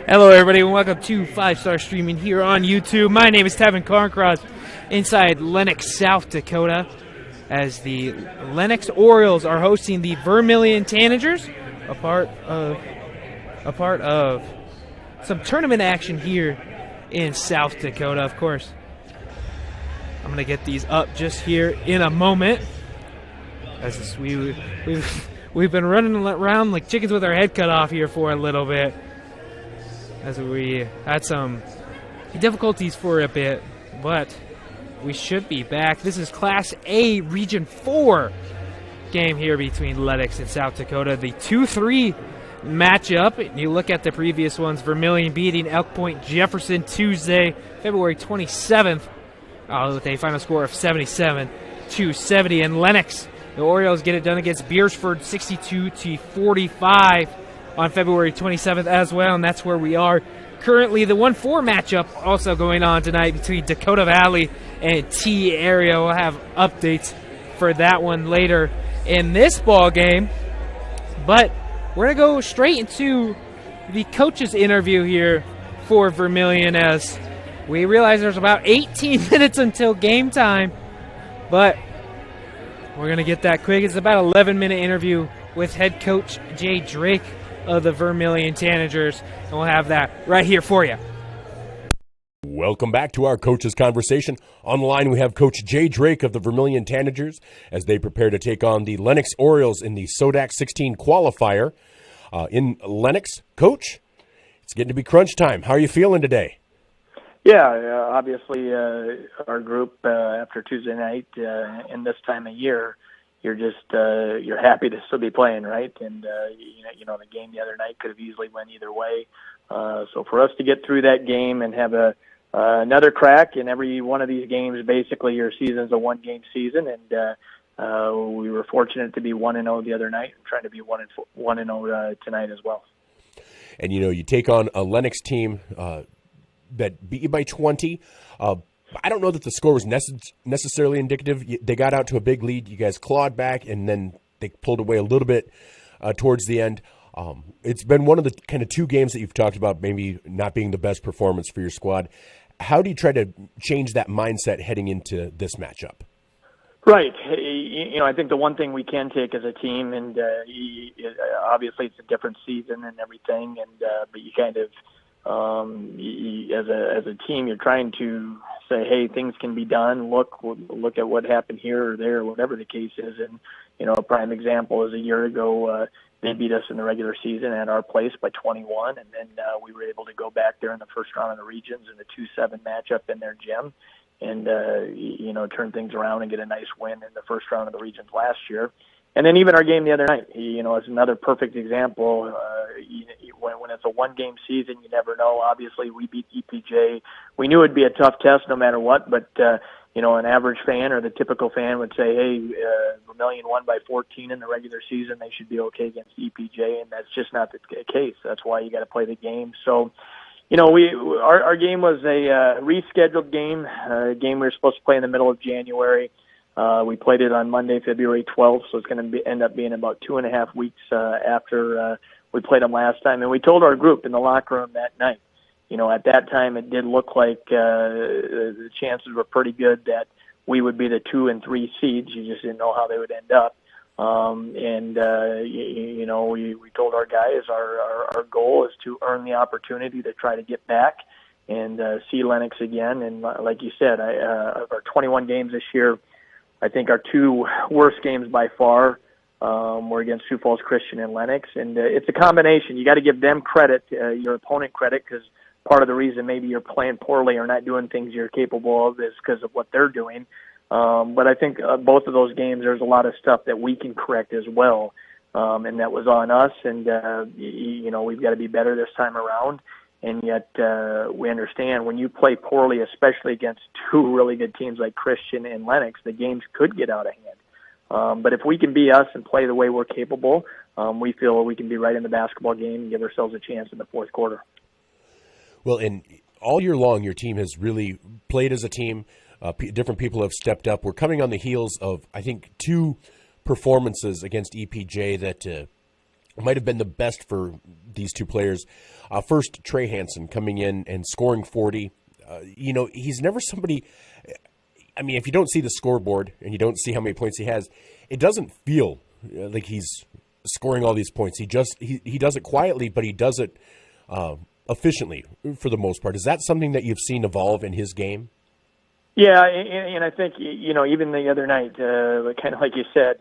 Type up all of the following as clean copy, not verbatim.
Hello, everybody, and welcome to 5-Star Streaming here on YouTube. My name is Tevin Carncross, inside Lennox, South Dakota, as the Lennox Orioles are hosting the Vermilion Tanagers, a part of some tournament action here in South Dakota. Of course, I'm going to get these up just here in a moment, as we've been running around like chickens with our head cut off here for a little bit, as we had some difficulties for a bit, but we should be back. This is Class A Region 4 game here between Lennox and South Dakota, the 2-3 matchup. You look at the previous ones, Vermilion beating Elk Point Jefferson Tuesday, February 27th, with a final score of 77-70, and Lennox, the Orioles, get it done against Beersford 62-45 on February 27th as well, and that's where we are currently. The 1-4 matchup also going on tonight between Dakota Valley and T area. We'll have updates for that one later in this ball game, but we're going to go straight into the coach's interview here for Vermilion, as we realize there's about 18 minutes until game time, but we're going to get that quick. It's about an 11-minute interview with head coach Jay Drake of the Vermilion Tanagers, and we'll have that right here for you. Welcome back to our coaches conversation. On the line we have Coach Jay Drake of the Vermilion Tanagers as they prepare to take on the Lennox Orioles in the SODAK 16 qualifier in Lennox. Coach, it's getting to be crunch time. How are you feeling today? Yeah, obviously our group after Tuesday night and this time of year, you're just you're happy to still be playing, right? And you know the game the other night could have easily went either way. So for us to get through that game and have another crack in every one of these games, basically your season's a one-game season, and we were fortunate to be 1-0 the other night, and trying to be 1-0 tonight as well. And you take on a Lennox team that beat you by 20. I don't know that the score was necessarily indicative. They got out to a big lead. You guys clawed back, and then they pulled away a little bit towards the end. It's been one of the kind of two games that you've talked about maybe not being the best performance for your squad. How do you try to change that mindset heading into this matchup? Right. I think the one thing we can take as a team, and obviously it's a different season and everything, and but you kind of as a team, you're trying to say, hey, things can be done. Look at what happened here or there, whatever the case is. And a prime example is a year ago, they beat us in the regular season at our place by 21, and then we were able to go back there in the first round of the regions in the 2-7 matchup in their gym, and turn things around and get a nice win in the first round of the regions last year. And then even our game the other night, is another perfect example. When it's a one-game season, you never know. Obviously, we beat EPJ. We knew it'd be a tough test no matter what, but, an average fan or the typical fan would say, hey, Vermilion won by 14 in the regular season. They should be okay against EPJ, and that's just not the case. That's why you got to play the game. So, our game was a rescheduled game, a game we were supposed to play in the middle of January. We played it on Monday, February 12th, so it's going to end up being about 2.5 weeks after we played them last time. And we told our group in the locker room that night, at that time it did look like the chances were pretty good that we would be the 2 and 3 seeds. You just didn't know how they would end up. We told our guys our goal is to earn the opportunity to try to get back and see Lennox again. And like you said, of our 21 games this year, I think our two worst games by far were against Sioux Falls Christian and Lennox. And it's a combination. You got to give them credit, your opponent credit, because part of the reason maybe you're playing poorly or not doing things you're capable of is because of what they're doing. But I think both of those games, there's a lot of stuff that we can correct as well. And that was on us. And, we've got to be better this time around. And yet we understand when you play poorly, especially against two really good teams like Christian and Lennox, the games could get out of hand. But if we can be us and play the way we're capable, we feel we can be right in the basketball game and give ourselves a chance in the fourth quarter. Well, and all year long, your team has really played as a team. Different people have stepped up. We're coming on the heels of, I think, two performances against EPJ that might have been the best for these two players. First, Trey Hansen coming in and scoring 40. He's never somebody. I mean, if you don't see the scoreboard and you don't see how many points he has, it doesn't feel like he's scoring all these points. He does it quietly, but he does it efficiently for the most part. Is that something that you've seen evolve in his game? Yeah, and I think, even the other night, kind of like you said,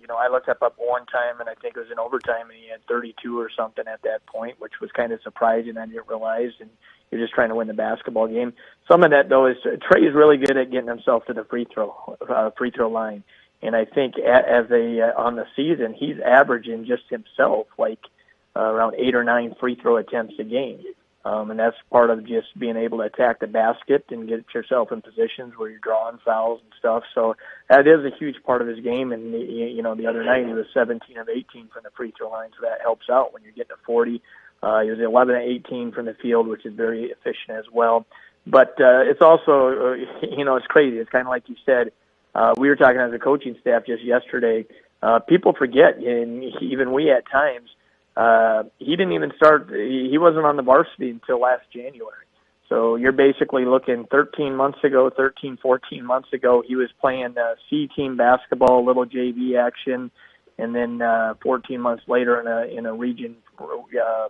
I looked up one time, and I think it was in overtime, and he had 32 or something at that point, which was kind of surprising. I didn't realize, and you're just trying to win the basketball game. Some of that, though, is Trey is really good at getting himself to the free throw line, and I think on the season, he's averaging just himself around 8 or 9 free throw attempts a game. And that's part of just being able to attack the basket and get yourself in positions where you're drawing fouls and stuff. So that is a huge part of his game. And, the other night he was 17 of 18 from the free throw line, so that helps out when you're getting to 40. He was 11 of 18 from the field, which is very efficient as well. But it's also, it's crazy. It's kind of like you said. We were talking as a coaching staff just yesterday. People forget, and even we at times, he didn't even start. He wasn't on the varsity until last January. So you're basically looking 14 months ago, he was playing C-team basketball, a little JV action, and then 14 months later in a region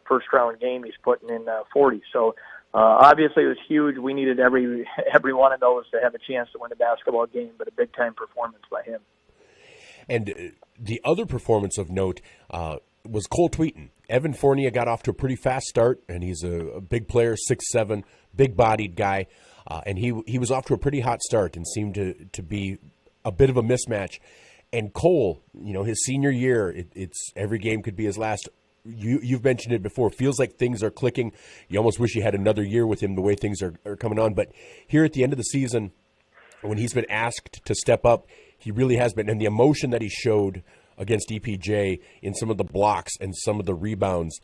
first-round game, he's putting in 40. So obviously it was huge. We needed every one of those to have a chance to win a basketball game, but a big-time performance by him. And the other performance of note was Cole Tweeten. Evan Fournier got off to a pretty fast start, and he's a big player, 6'7", big-bodied guy, and he was off to a pretty hot start and seemed to be a bit of a mismatch. And Cole, his senior year, it's every game could be his last. You've mentioned it before. Feels like things are clicking. You almost wish you had another year with him the way things are coming on. But here at the end of the season, when he's been asked to step up, he really has been. And the emotion that he showed against EPJ in some of the blocks and some of the rebounds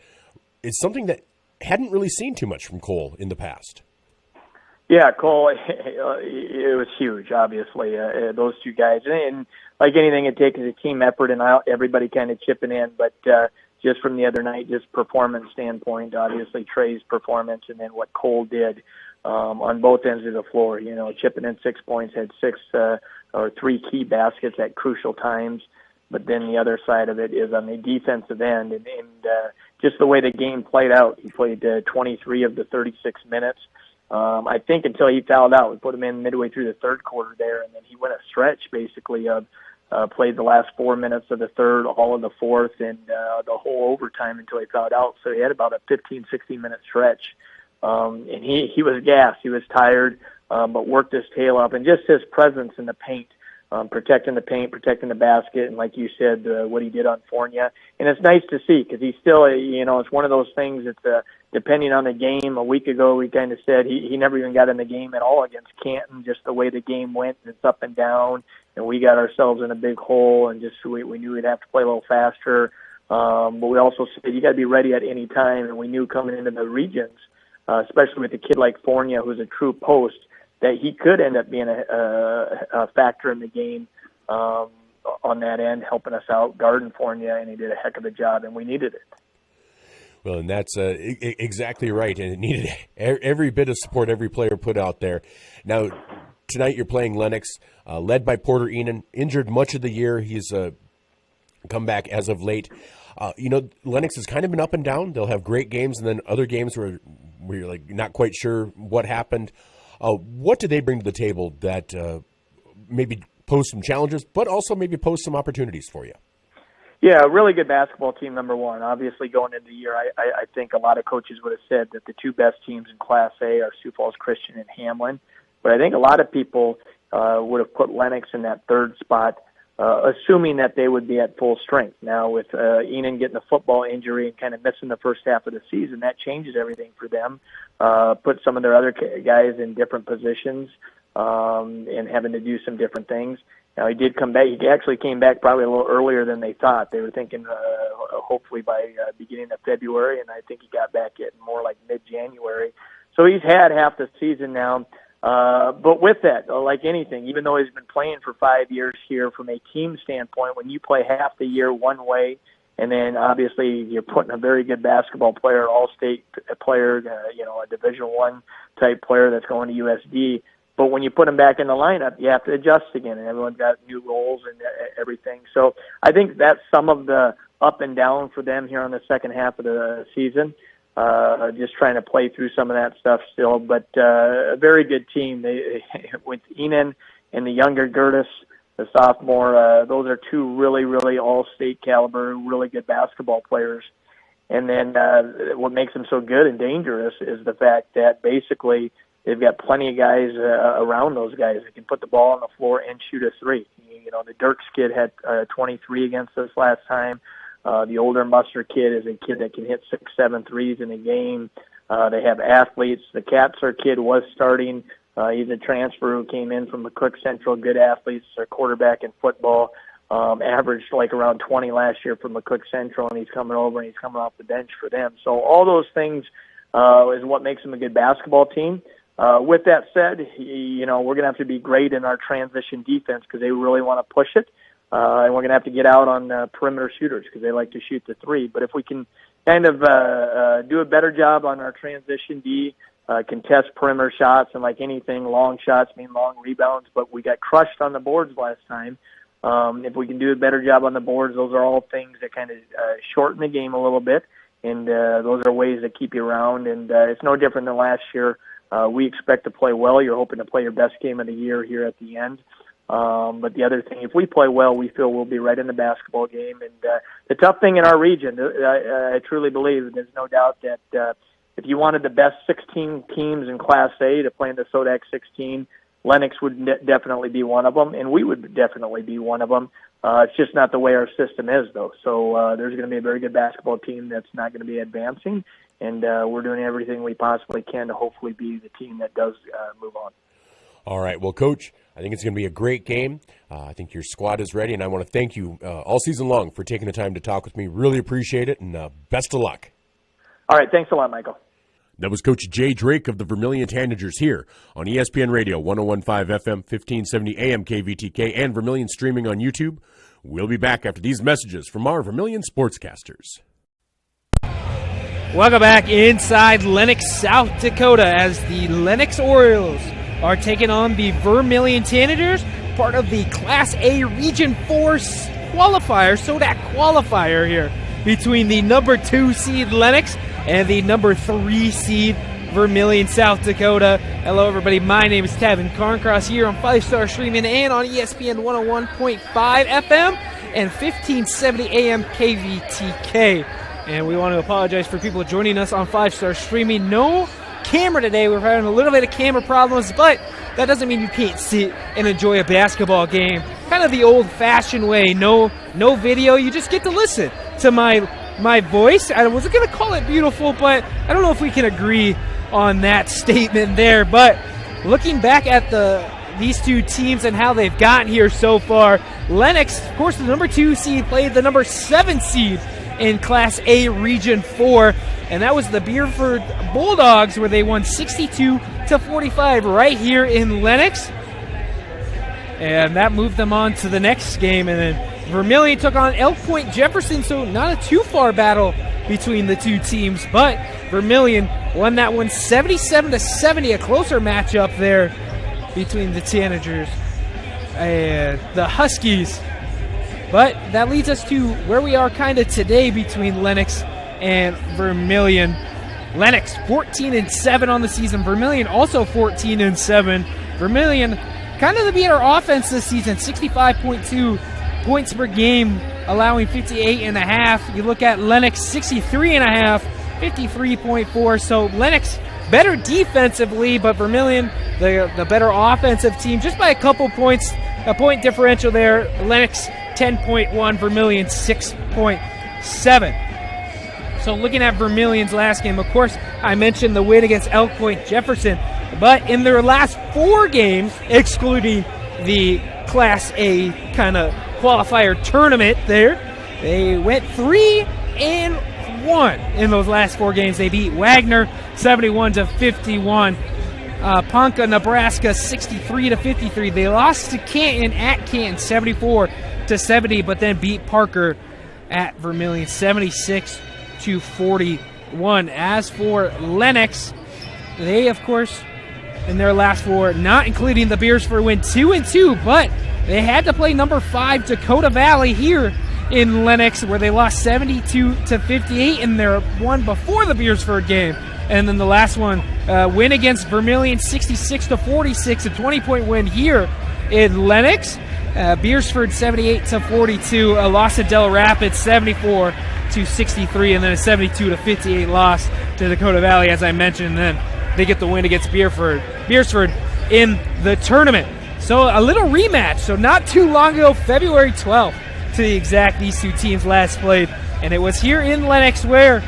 is something that hadn't really seen too much from Cole in the past. Yeah, Cole, it was huge, obviously, those two guys. And like anything, it takes a team effort and everybody kind of chipping in. But just from the other night, just performance standpoint, obviously Trey's performance and then what Cole did on both ends of the floor. Chipping in 6 points, had 3 key baskets at crucial times. But then the other side of it is on the defensive end, and just the way the game played out. He played 23 of the 36 minutes. I think until he fouled out, we put him in midway through the third quarter there, and then he went a stretch basically of played the last 4 minutes of the third, all of the fourth, and the whole overtime until he fouled out. So he had about a 15, 16-minute stretch, and he was gassed. He was tired, but worked his tail off, and just his presence in the paint. Protecting the paint, protecting the basket, and like you said, what he did on Fournier. And it's nice to see because he's still, it's one of those things that depending on the game, a week ago we kind of said he never even got in the game at all against Canton, just the way the game went, and it's up and down, and we got ourselves in a big hole, and just we knew we'd have to play a little faster. But we also said you got to be ready at any time, and we knew coming into the regions, especially with a kid like Fournier who's a true post, that he could end up being a factor in the game on that end, helping us out, guarding Fournier, and he did a heck of a job, and we needed it. Well, and that's exactly right, and it needed every bit of support every player put out there. Now, tonight you're playing Lennox, led by Porter Enan, injured much of the year. He's come back as of late. Lennox has kind of been up and down. They'll have great games, and then other games where you're like not quite sure what happened. What do they bring to the table that maybe pose some challenges, but also maybe pose some opportunities for you? Yeah, a really good basketball team, number one. Obviously, going into the year, I think a lot of coaches would have said that the two best teams in Class A are Sioux Falls Christian and Hamlin. But I think a lot of people would have put Lennox in that third spot, assuming that they would be at full strength. Now, with Enan getting a football injury and kind of missing the first half of the season, that changes everything for them. Put some of their other guys in different positions and having to do some different things. Now, he did come back. He actually came back probably a little earlier than they thought. They were thinking hopefully by beginning of February, and I think he got back at more like mid-January. So he's had half the season now. But with that, like anything, even though he's been playing for 5 years here, from a team standpoint, when you play half the year one way And then obviously you're putting a very good basketball player, all-state player, a Division I type player that's going to USD. But when you put them back in the lineup, you have to adjust again, and everyone's got new roles and everything. So I think that's some of the up and down for them here on the second half of the season. Just trying to play through some of that stuff still, but a very good team. They with Enan and the younger Gertis, the sophomore. Those are two really, really all-state caliber, really good basketball players. And then what makes them so good and dangerous is the fact that basically they've got plenty of guys around those guys that can put the ball on the floor and shoot a three. The Dirks kid had 23 against us last time. The older Muster kid is a kid that can hit 6-7 threes in a game. They have athletes. The Katzler kid was starting. He's a transfer who came in from McCook Central, good athletes, a quarterback in football. Averaged like around 20 last year from McCook Central, and he's coming over and he's coming off the bench for them. So all those things is what makes them a good basketball team. With that said, we're going to have to be great in our transition defense because they really want to push it. And we're going to have to get out on perimeter shooters because they like to shoot the three. But if we can kind of do a better job on our transition D, contest perimeter shots, and like anything, long shots mean long rebounds, but we got crushed on the boards last time. If we can do a better job on the boards, those are all things that kind of shorten the game a little bit, and those are ways that keep you around. And it's no different than last year. We expect to play well. You're hoping to play your best game of the year here at the end. But the other thing, if we play well, we feel we'll be right in the basketball game. And the tough thing in our region, I truly believe, there's no doubt that if you wanted the best 16 teams in Class A to play in the SODAK 16, Lennox would definitely be one of them, and we would definitely be one of them. It's just not the way our system is, though. So there's going to be a very good basketball team that's not going to be advancing, and we're doing everything we possibly can to hopefully be the team that does move on. All right. Well, Coach, I think it's going to be a great game. I think your squad is ready, and I want to thank you all season long for taking the time to talk with me. Really appreciate it, and best of luck. All right. Thanks a lot, Michael. That was Coach Jay Drake of the Vermilion Tanagers here on ESPN Radio, 101.5 FM, 1570 AM KVTK, and Vermilion streaming on YouTube. We'll be back after these messages from our Vermilion sportscasters. Welcome back inside Lennox, South Dakota, as the Lennox Orioles are taking on the Vermilion Tanagers, part of the Class A Region 4 qualifier, SODAK qualifier here, between the number 2 seed Lennox and the number 3 seed Vermilion, South Dakota. Hello, everybody. My name is Tavin Carncross here on 5-Star Streaming and on ESPN 101.5 FM and 1570 AM KVTK. And we want to apologize for people joining us on 5-Star Streaming. No camera today. We're having a little bit of camera problems, but that doesn't mean you can't sit and enjoy a basketball game. Kind of the old-fashioned way. No video. You just get to listen to my voice. I wasn't going to call it beautiful, but I don't know if we can agree on that statement there. But looking back at these two teams and how they've gotten here so far, Lennox, of course, the number 2 seed, played the number 7 seed in Class A Region 4, and that was the Beaufort Bulldogs, where they won 62-45 right here in Lennox. And that moved them on to the next game, and then Vermilion took on Elk Point Jefferson, so not a too far battle between the two teams, but Vermilion won that one 77-70, a closer matchup there between the Tanagers and the Huskies. But that leads us to where we are kind of today between Lennox and Vermilion. Lennox 14-7 on the season. Vermilion also 14-7. Vermilion kind of the better offense this season, 65.2 points per game, allowing 58.5. You look at Lennox, 63.5, 53.4. So Lennox better defensively, but Vermilion the better offensive team, just by a couple points, a point differential there. Lennox 10.1, Vermilion 6.7. So looking at Vermilion's last game, of course, I mentioned the win against Elk Point Jefferson, but in their last 4 games, excluding the Class A kind of qualifier tournament there, they went 3-1 in those last 4 games. They beat Wagner 71-51. Ponca, Nebraska 63-53. They lost to Canton at Canton 74-70, but then beat Parker at Vermilion, 76-41. As for Lennox, they, of course, in their last 4, not including the Beersford win, 2-2, but they had to play number 5 Dakota Valley here in Lennox, where they lost 72-58 in their one before the Beersford game. And then the last one, win against Vermilion, 66-46, a 20-point win here in Lennox. Beersford 78-42, a loss to Del Rapids 74-63, and then a 72-58 loss to Dakota Valley, as I mentioned. And then they get the win against Beersford in the tournament. So a little rematch. So not too long ago, February 12th to the exact, these two teams last played, and it was here in Lennox where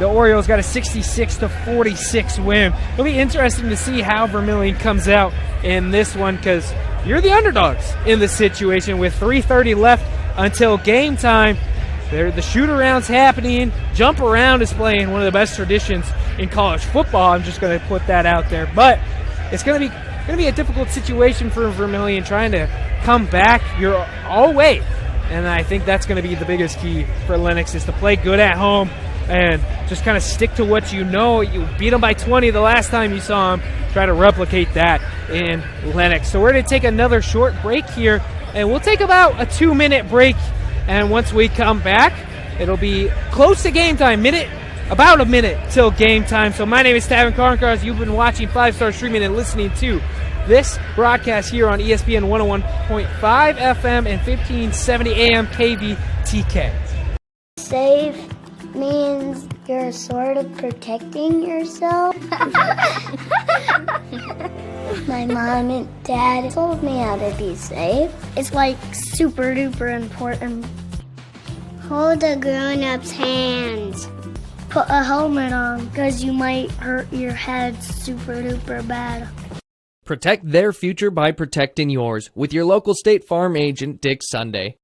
the Orioles got a 66-46 win. It'll be interesting to see how Vermilion comes out in this one, because you're the underdogs in this situation with 3:30 left until game time. The shoot-around's happening. Jump around is playing, one of the best traditions in college football. I'm just going to put that out there. But it's going to be a difficult situation for Vermilion trying to come back your all way. And I think that's going to be the biggest key for Lennox, is to play good at home and just kind of stick to what you know. You beat them by 20 the last time you saw them. Try to replicate that in Lennox. So we're going to take another short break here, and we'll take about a 2-minute break. And once we come back, it'll be close to game time, about a minute till game time. So my name is Tavin Carncross. You've been watching 5-Star Streaming and listening to this broadcast here on ESPN 101.5 FM and 1570 AM KVTK. Safe means you're sort of protecting yourself. My mom and dad told me how to be safe. It's like super duper important. Hold a grown-up's hands. Put a helmet on, because you might hurt your head super duper bad. Protect their future by protecting yours with your local State Farm agent, Dick Sunday.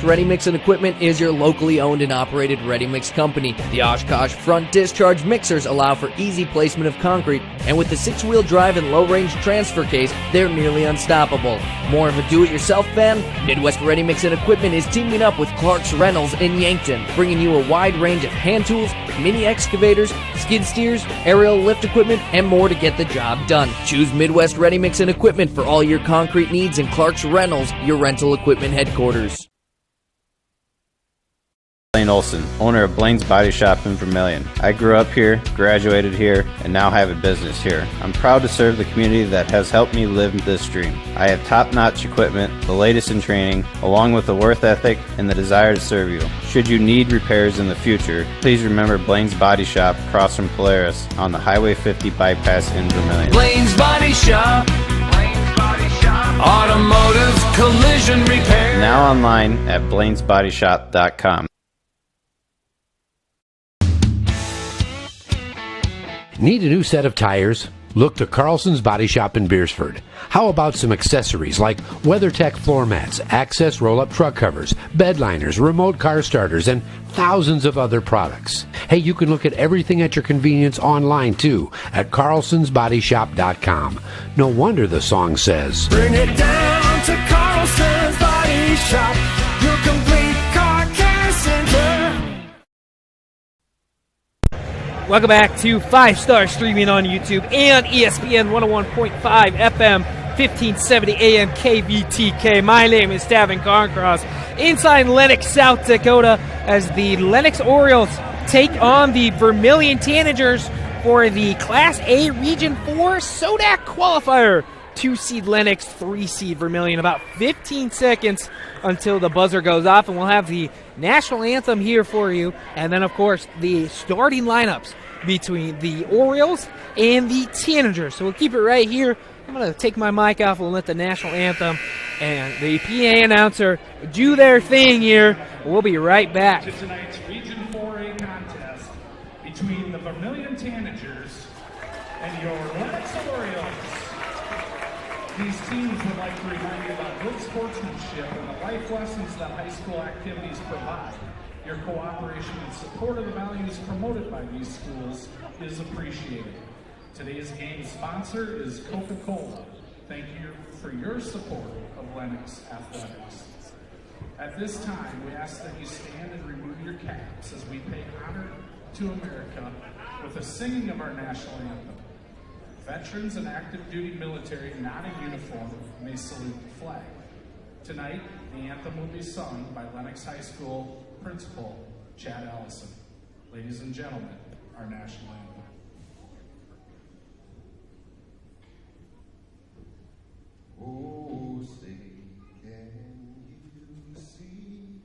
Ready Mix and Equipment is your locally owned and operated ready mix company. The Oshkosh front discharge mixers allow for easy placement of concrete, and with the 6-wheel drive and low-range transfer case, they're nearly unstoppable. More of a do-it-yourself fan? Midwest Ready Mix and Equipment is teaming up with Clark's Rentals in Yankton, bringing you a wide range of hand tools, mini excavators, skid steers, aerial lift equipment, and more to get the job done. Choose Midwest Ready Mix and Equipment for all your concrete needs, and Clark's Rentals, your rental equipment headquarters. Blaine Olson, owner of Blaine's Body Shop in Vermilion. I grew up here, graduated here, and now have a business here. I'm proud to serve the community that has helped me live this dream. I have top-notch equipment, the latest in training, along with the work ethic and the desire to serve you. Should you need repairs in the future, please remember Blaine's Body Shop across from Polaris on the Highway 50 bypass in Vermilion. Blaine's Body Shop. Automotive collision repair. Now online at blainesbodyshop.com. Need a new set of tires? Look to Carlson's Body Shop in Beersford. How about some accessories like WeatherTech floor mats, access roll-up truck covers, bed liners, remote car starters, and thousands of other products. Hey, you can look at everything at your convenience online too at carlsonsbodyshop.com. No wonder the song says, Bring it down to Carlson's Body Shop, your complete car care center. Welcome back to 5-Star Streaming on YouTube and ESPN 101.5 FM, 1570 AM KVTK. My name is Tavin Carncross, inside Lennox, South Dakota, as the Lennox Orioles take on the Vermilion Tanagers for the Class A Region 4 SODAK qualifier. 2-seed Lennox, 3-seed Vermilion. About 15 seconds until the buzzer goes off, and we'll have the national anthem here for you. And then, of course, the starting lineups between the Orioles and the Tanagers. So we'll keep it right here. I'm going to take my mic off and let the national anthem and the PA announcer do their thing here. We'll be right back. To tonight's Region 4A contest between the Vermilion Tanagers and your Lennox Orioles. These teams would like to remind you about good sportsmanship and the life lessons that high school activities provide. Your cooperation and support of the values promoted by these schools is appreciated. Today's game sponsor is Coca-Cola. Thank you for your support of Lennox Athletics. At this time, we ask that you stand and remove your caps as we pay honor to America with the singing of our national anthem. Veterans and active duty military not in uniform may salute the flag. Tonight, the anthem will be sung by Lennox High School Principal Chad Allison. Ladies and gentlemen, our national anthem. Oh, say, can you see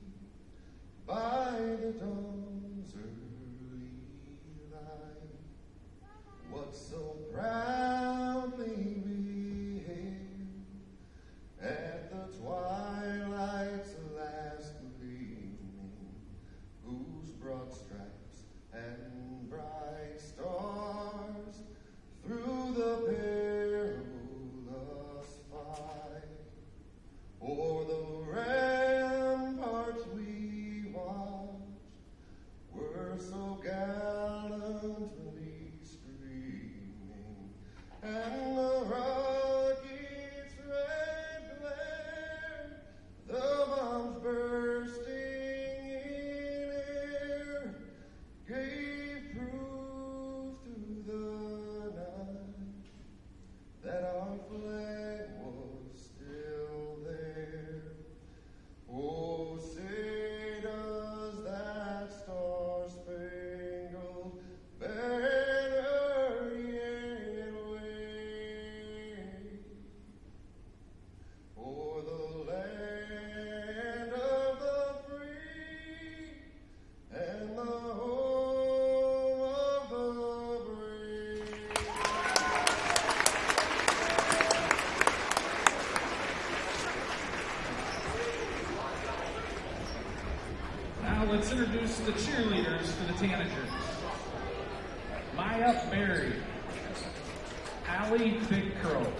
by the dawn's early light what so proudly we hailed at the twilight's last gleaming, whose broad stripes and bright stars through the perilous fight o'er the ramparts we watched were so gallantly streaming, and the rocket's red glare, the bombs bursting in air, gave proof through the night that our flag was still there. Oh, say does that star-spangled banner yet wave o'er the land of the free and the home of the brave? Now let's introduce the cheerleaders for the Tanagers. Maya Berry, Allie Big Crow,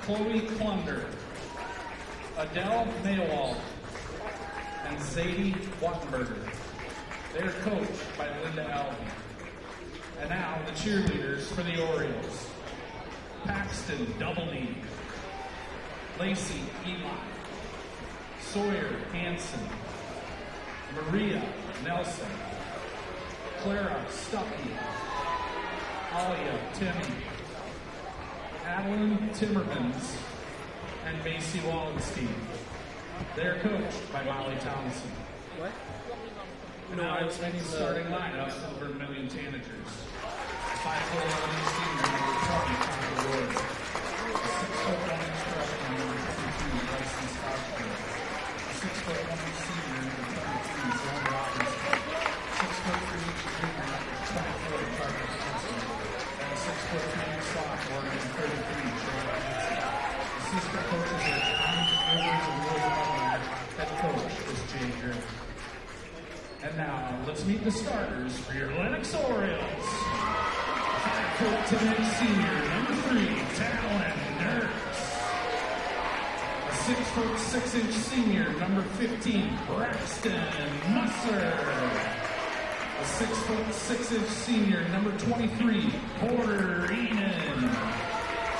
Chloe Klunder, Adele Maywald, and Zadie Wattenberger. They are coached by Linda Alvey. And now the cheerleaders for the Orioles. Paxton Doubleknee, Lacey Eli, Sawyer Hanson, Maria Nelson, Clara Stuckey, Alia Timmy, Adeline Timmermans, and Macy Wallenstein. They are coached by Molly Thompson. What? Now it's been starting lineup for the Vermilion Tanagers. 5'11" senior number 20, Connor Ward. 6'1" freshman number 22, Bryson Scotchburg. 6'1" senior number 22, Zone Robinson. 6'3" junior number 24, Carter Johnson. And 6'3" sophomore number 33, Trey Hansen. Assistant coaches are Tom Rivers and Will Butler. Head coach is Jay Griffin. And now, let's meet the starters for your Lennox Orioles. 5' tonight's senior, number 3, Talon Nurse. A 6'6" senior, number 15, Braxton Musser. A 6'6" senior, number 23, Porter Enan.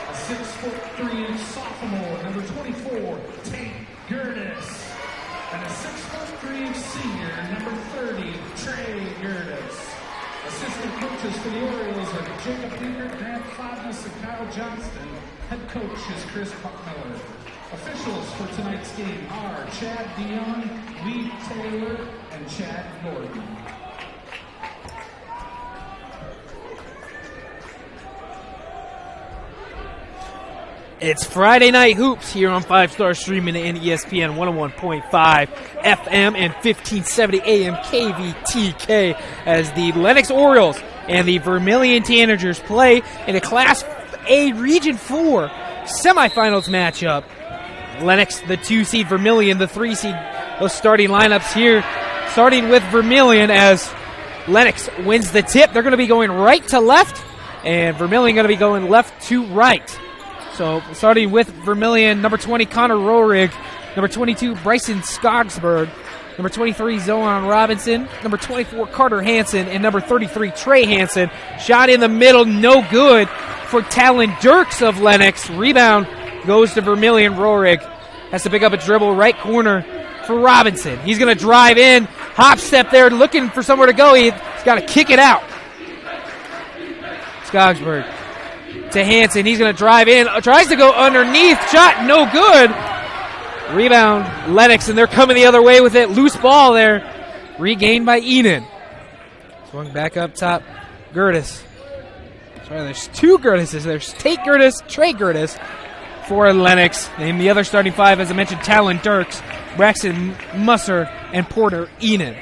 A 6'3" sophomore, number 24, Tate Gertis. And a 6'3" senior, number 30, Trey Gertis. Assistant coaches for the Orioles are Jacob Beaker, Grant Fodness, and Kyle Johnston. Head coach is Chris Buckmiller. Officials for tonight's game are Chad Dion, Lee Taylor, and Chad Gordon. It's Friday Night Hoops here on 5-Star Streaming and ESPN 101.5 FM and 1570 AM KVTK as the Lennox Orioles and the Vermilion Tanagers play in a Class A Region 4 semifinals matchup. Lennox, the 2-seed, Vermilion, the 3-seed. Those starting lineups here, starting with Vermilion as Lennox wins the tip. They're going to be going right to left, and Vermilion going to be going left to right. So starting with Vermilion, number 20, Connor Rohrig, number 22, Bryson Skogsberg, number 23, Zohan Robinson, number 24, Carter Hansen, and number 33, Trey Hansen. Shot in the middle, no good for Talon Dirks of Lennox. Rebound goes to Vermilion. Rohrig has to pick up a dribble, right corner for Robinson. He's going to drive in, hop step there, looking for somewhere to go. He's got to kick it out. Skogsberg to Hansen. He's going to drive in, tries to go underneath, shot no good. Rebound Lennox, and they're coming the other way with it. Loose ball there, regained by Enon. Swung back up top, Gertis. Sorry, there's two Gertises. There's Tate Gertis, Trey Gertis for Lennox. And the other starting five, as I mentioned, Talon Dirks, Braxton Musser, and Porter Enon.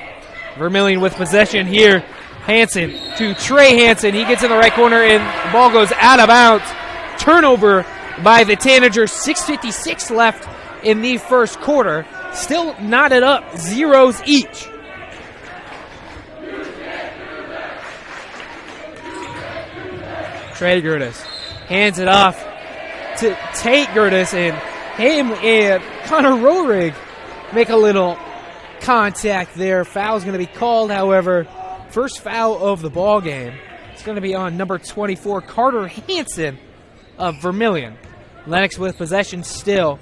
Vermillion with possession here. Hansen to Trey Hansen. He gets in the right corner, and the ball goes out of bounds. Turnover by the Tanagers. 6:56 left in the first quarter. Still knotted up, zeros each. Trey Gertis hands it off to Tate Gertis, and him and Connor Rohrig make a little contact there. Foul's going to be called, however. First foul of the ball game. It's going to be on number 24, Carter Hansen of Vermillion. Lennox with possession still.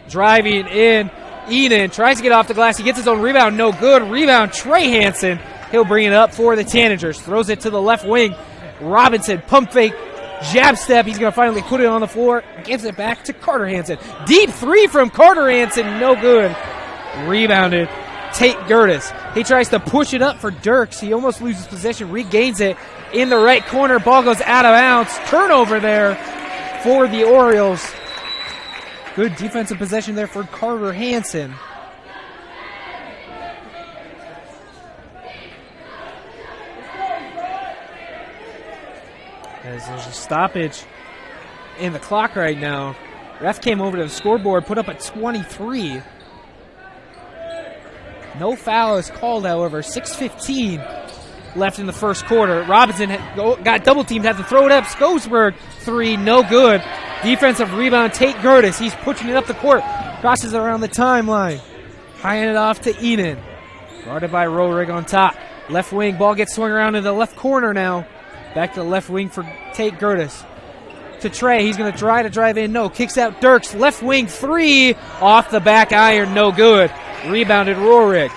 Driving in. Enon tries to get off the glass. He gets his own rebound. No good. Rebound, Trey Hansen. He'll bring it up for the Tanagers. Throws it to the left wing. Robinson, pump fake, jab step. He's going to finally put it on the floor. Gives it back to Carter Hansen. Deep three from Carter Hansen. No good. Rebounded. Tate Gertis. He tries to push it up for Dirks. He almost loses possession. Regains it in the right corner. Ball goes out of bounds. Turnover there for the Orioles. Good defensive possession there for Carter Hansen. As there's a stoppage in the clock right now. Ref came over to the scoreboard, put up a 23. No foul is called, however. 6:15 left in the first quarter. Robinson got double teamed, had to throw it up. Skogsberg, three, no good. Defensive rebound, Tate Gertis. He's pushing it up the court. Crosses around the timeline. High it off to Enon. Guarded by Rohrig on top. Left wing, ball gets swung around in the left corner now. Back to the left wing for Tate Gertis. To Trey, he's going to try to drive in. No, kicks out Dirks. Left wing, three. Off the back iron, no good. Rebounded Rohrig.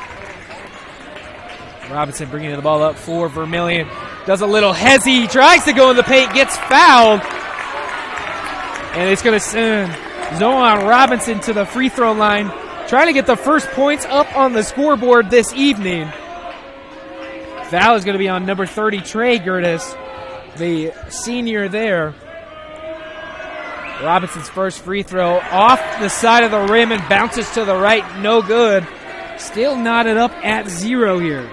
Robinson bringing the ball up for Vermillion. Does a little hezzy. Tries to go in the paint. Gets fouled. And it's going to send Zohan Robinson to the free throw line. Trying to get the first points up on the scoreboard this evening. Foul is going to be on number 30, Trey Gertis, the senior there. Robinson's first free throw off the side of the rim and bounces to the right. No good. Still knotted up at 0 here.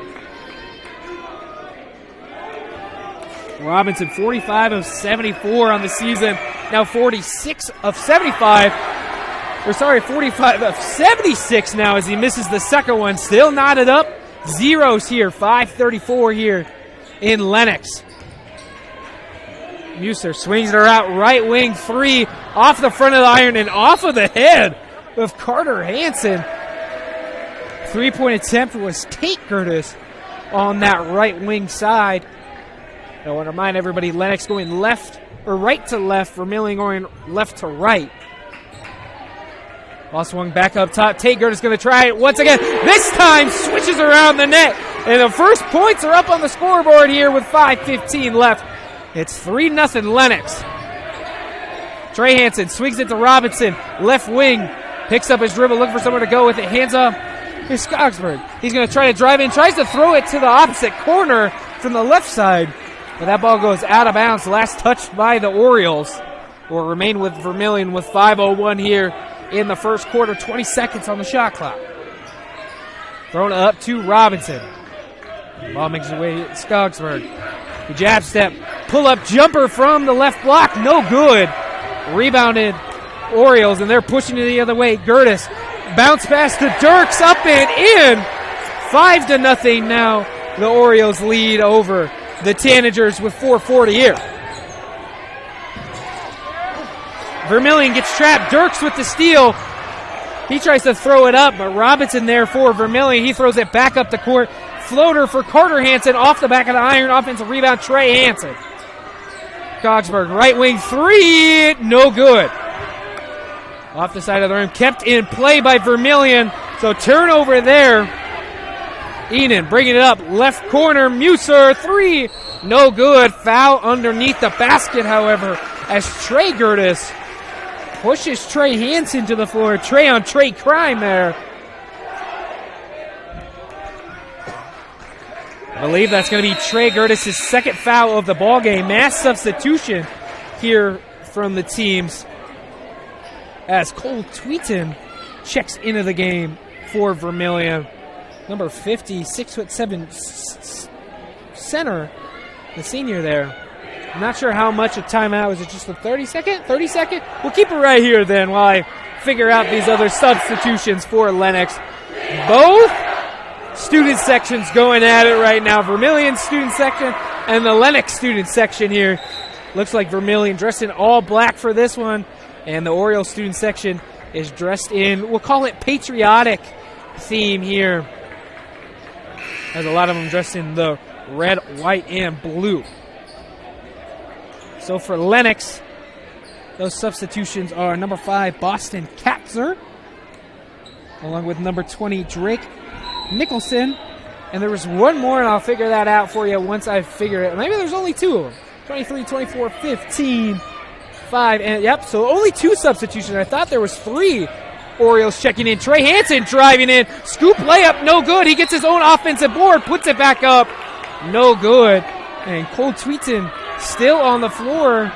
Robinson, 45 of 74 on the season. Now 46 of 75. 45 of 76 now as he misses the second one. Still knotted up. Zeros here. 5:34 here in Lennox. Muser swings her out. Right wing, three. Off the front of the iron and off of the head of Carter Hansen. 3-point attempt was Tate Gertis on that right wing side. I want to remind everybody, Lennox going left or right to left, Vermillion going left to right. Ball swung back up top. Tate Gertis going to try it once again. This time switches around the net. And the first points are up on the scoreboard here with 5:15 left. It's 3-0 Lennox. Trey Hansen swings it to Robinson. Left wing. Picks up his dribble. Looking for somewhere to go with it. Hands up. Here's Skogsberg. He's going to try to drive in. Tries to throw it to the opposite corner from the left side. But that ball goes out of bounds. Last touched by the Orioles. Will remain with Vermillion with 5:01 here in the first quarter. 20 seconds on the shot clock. Thrown up to Robinson. Ball makes its way to Skogsberg. The jab step. Pull-up jumper from the left block. No good. Rebounded Orioles, and they're pushing it the other way. Gertis. Bounce pass to Dirks. Up and in. 5-0 now. The Orioles lead over the Tanagers with 4:40 here. Vermillion gets trapped. Dirks with the steal. He tries to throw it up, but Robinson there for Vermillion. He throws it back up the court. Floater for Carter Hansen off the back of the iron. Offensive rebound, Trey Hansen. Skogsberg, right wing, three. No good. Off the side of the rim. Kept in play by Vermillion. So turnover there. Enan bringing it up. Left corner. Muser. 3. No good. Foul underneath the basket, however, as Trey Gertis pushes Trey Hansen to the floor. Trey on Trey crime there. I believe that's going to be Trey Gertis' second foul of the ball game. Mass substitution here from the teams as Cole Tweeton checks into the game for Vermilion. Number 50, 6'7" center, the senior there. I'm not sure how much a timeout. Is it just a 30-second? 30-second? We'll keep it right here then while I figure out these other substitutions for Lennox. Both student sections going at it right now. Vermilion student section and the Lennox student section here. Looks like Vermilion dressed in all black for this one. And the Orioles student section is dressed in, we'll call it patriotic theme here. As a lot of them dressed in the red, white, and blue. So for Lennox, those substitutions are number 5, Boston Katzer, along with number 20, Drake Nicholson. And there was one more, and I'll figure that out for you once I figure it. Maybe there's only 2 of them. 23, 24, 15, 5, and yep, so only 2 substitutions. I thought there was 3. Orioles checking in. Trey Hansen driving in. Scoop layup, no good. He gets his own offensive board, puts it back up. No good. And Cole Tweeton still on the floor.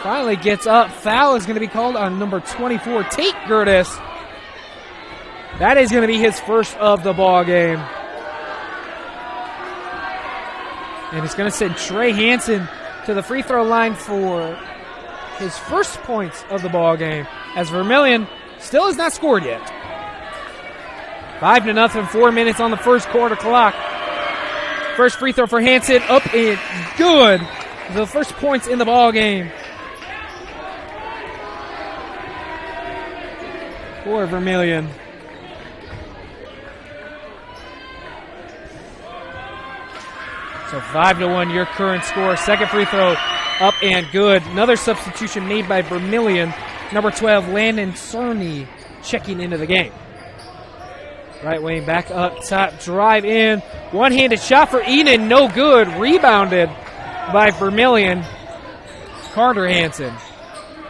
Finally gets up. Foul is going to be called on number 24, Tate Gertis. That is going to be his first of the ball game. And it's going to send Trey Hansen to the free throw line for his first points of the ball game, as Vermilion still has not scored yet. 5-0, 4 minutes on the first quarter clock. First free throw for Hansen, up and good. The first points in the ball game for Vermilion. So 5-1, your current score. Second free throw, up and good. Another substitution made by Vermilion. Number 12, Landon Cerny, checking into the game. Right wing back up top, drive in. One-handed shot for Enan, no good. Rebounded by Vermilion. Carter Hansen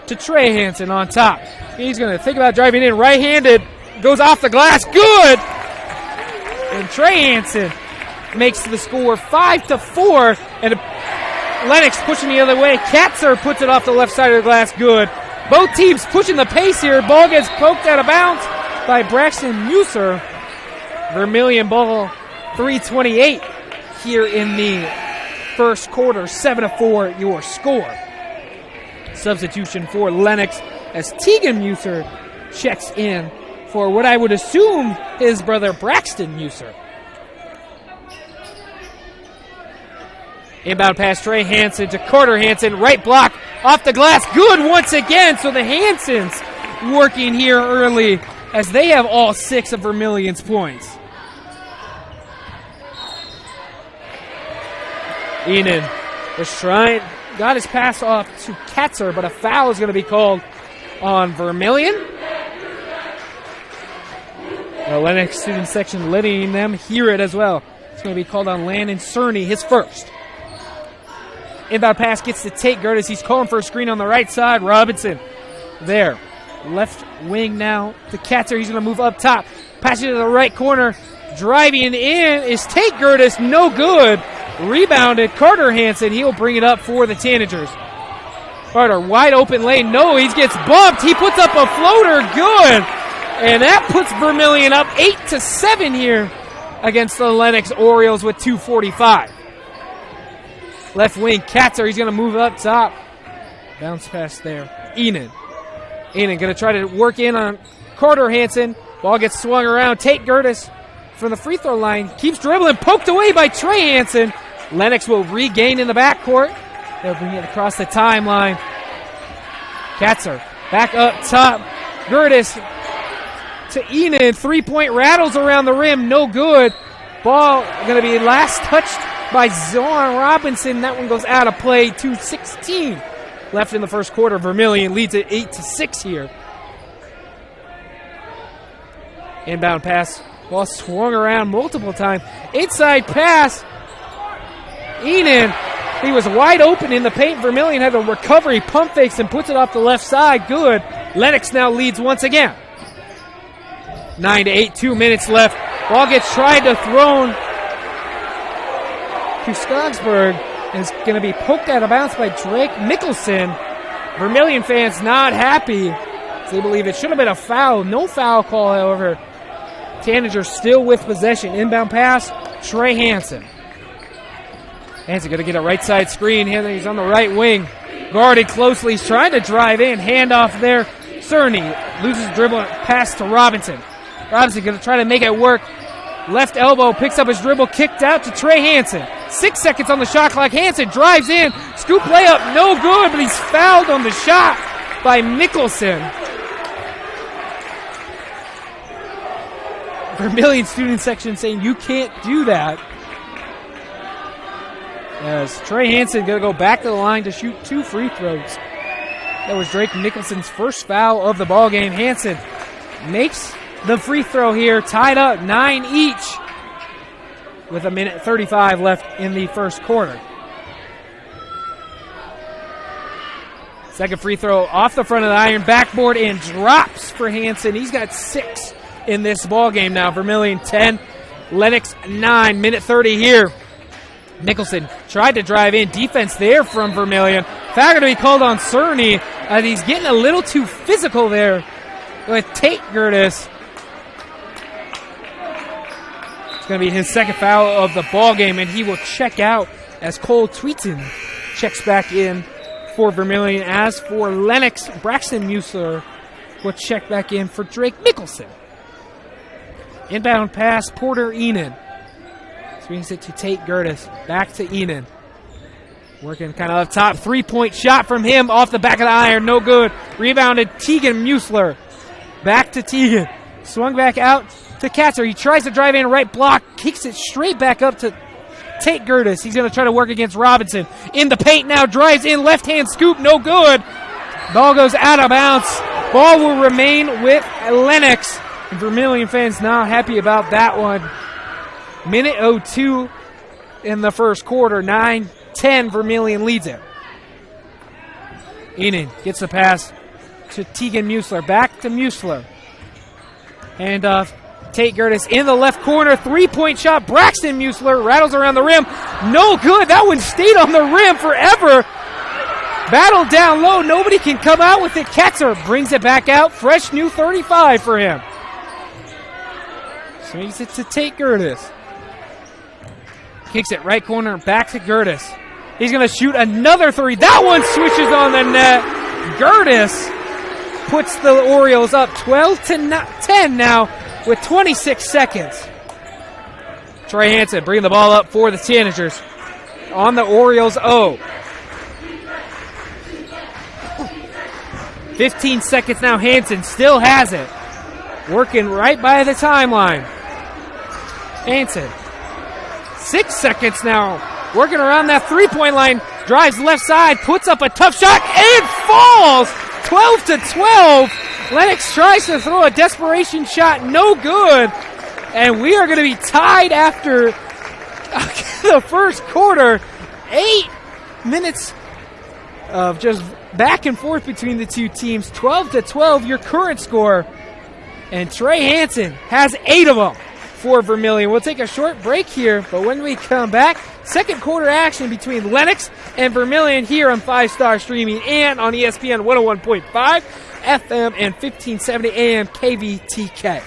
to Trey Hansen on top. He's going to think about driving in. Right-handed, goes off the glass, good! And Trey Hansen makes the score 5-4, and Lennox pushing the other way. Katzer puts it off the left side of the glass, good. Both teams pushing the pace here. Ball gets poked out of bounds by Braxton Muser. Vermilion ball, 3:28 here in the first quarter. 7-4 your score. Substitution for Lennox as Tegan Muser checks in for what I would assume his brother Braxton Muser. Inbound pass, Trey Hansen to Carter Hansen. Right block, off the glass. Good once again. So the Hansens working here early as they have all 6 of Vermilion's points. Enan was trying, got his pass off to Katzer, but a foul is going to be called on Vermilion. The Lennox student section letting them hear it as well. It's going to be called on Landon Cerny, his first. Inbound pass gets to Tate Gertis. He's calling for a screen on the right side. Robinson there. Left wing now to Katzer. He's going to move up top. Pass it to the right corner. Driving in is Tate Gertis. No good. Rebounded. Carter Hansen. He'll bring it up for the Tanagers. Carter, wide open lane. No, he gets bumped. He puts up a floater. Good. And that puts Vermilion up 8-7 here against the Lennox Orioles with 2:45. Left wing, Katzer, he's going to move up top. Bounce pass there. Enan going to try to work in on Carter Hansen. Ball gets swung around. Tate Gertis from the free throw line. Keeps dribbling, poked away by Trey Hansen. Lennox will regain in the backcourt. They'll bring it across the timeline. Katzer back up top. Gertis to Enan. 3-point rattles around the rim. No good. Ball going to be last touched by Zorn Robinson. That one goes out of play. 2:16 left in the first quarter. Vermilion leads at 8-6 here. Inbound pass. Ball swung around multiple times. Inside pass. Enan. He was wide open in the paint. Vermilion had a recovery, pump fakes, and puts it off the left side. Good. Lennox now leads once again. 9-8, 2 minutes left. Ball gets tried to thrown to Skogsberg. And it's going to be poked out of bounds by Drake Nicholson. Vermilion fans not happy. They believe it should have been a foul. No foul call, however. Tanagers still with possession. Inbound pass, Trey Hansen. Hansen going to get a right side screen. He's on the right wing. Guarded closely. He's trying to drive in. Handoff there. Cerny loses dribble. Pass to Robinson. Robinson going to try to make it work. Left elbow picks up his dribble. Kicked out to Trey Hansen. 6 seconds on the shot clock. Hansen drives in. Scoop layup. No good, but he's fouled on the shot by Nicholson. Vermilion student section saying you can't do that. As Trey Hansen going to go back to the line to shoot 2 free throws. That was Drake Nicholson's first foul of the ball game. Hansen makes the free throw here, tied up 9 each with 1:35 left in the first quarter. Second free throw off the front of the iron, backboard, and drops for Hansen. He's got 6 in this ball game now. Vermilion 10, Lennox 9, 1:30 here. Nicholson tried to drive in. Defense there from Vermilion. Foul going to be called on Cerny as he's getting a little too physical there with Tate Gertis. It's going to be his second foul of the ball game, and he will check out as Cole Tweeton checks back in for Vermilion. As for Lennox, Braxton Musler will check back in for Drake Nicholson. Inbound pass, Porter Enan. Swings it to Tate Gertis. Back to Enan. Working kind of up top. 3-point shot from him off the back of the iron. No good. Rebounded Tegan Musler. Back to Tegan. Swung back out to Katzer. He tries to drive in, right block. Kicks it straight back up to Tate Gertis. He's going to try to work against Robinson. In the paint now. Drives in. Left hand scoop. No good. Ball goes out of bounds. Ball will remain with Lennox. And Vermilion fans not happy about that one. 1:02 in the first quarter. 9-10. Vermilion leads it. Enan gets the pass to Tegan Musler. Back to Musler. Handoff. Tate Gertis in the left corner. 3-point shot. Braxton Musler rattles around the rim. No good. That one stayed on the rim forever. Battle down low. Nobody can come out with it. Katzer brings it back out. Fresh new 35 for him. Swings it to Tate Gertis. Kicks it right corner, back to Gertis. He's going to shoot another 3. That one switches on the net. Gertis puts the Orioles up 12-10 now with 26 seconds. Trey Hansen bringing the ball up for the Tanagers on the Orioles 0. 15 seconds now. Hansen still has it. Working right by the timeline. Hansen. 6 seconds now. Working around that 3-point line. Drives left side. Puts up a tough shot. And falls. 12-12. Lennox tries to throw a desperation shot. No good. And we are going to be tied after the first quarter. 8 minutes of just back and forth between the two teams. 12-12, your current score. And Trey Hansen has 8 of them for Vermilion. We'll take a short break here, but when we come back, second quarter action between Lennox and Vermilion here on 5-Star Streaming and on ESPN 101.5 FM and 1570 AM KVTK.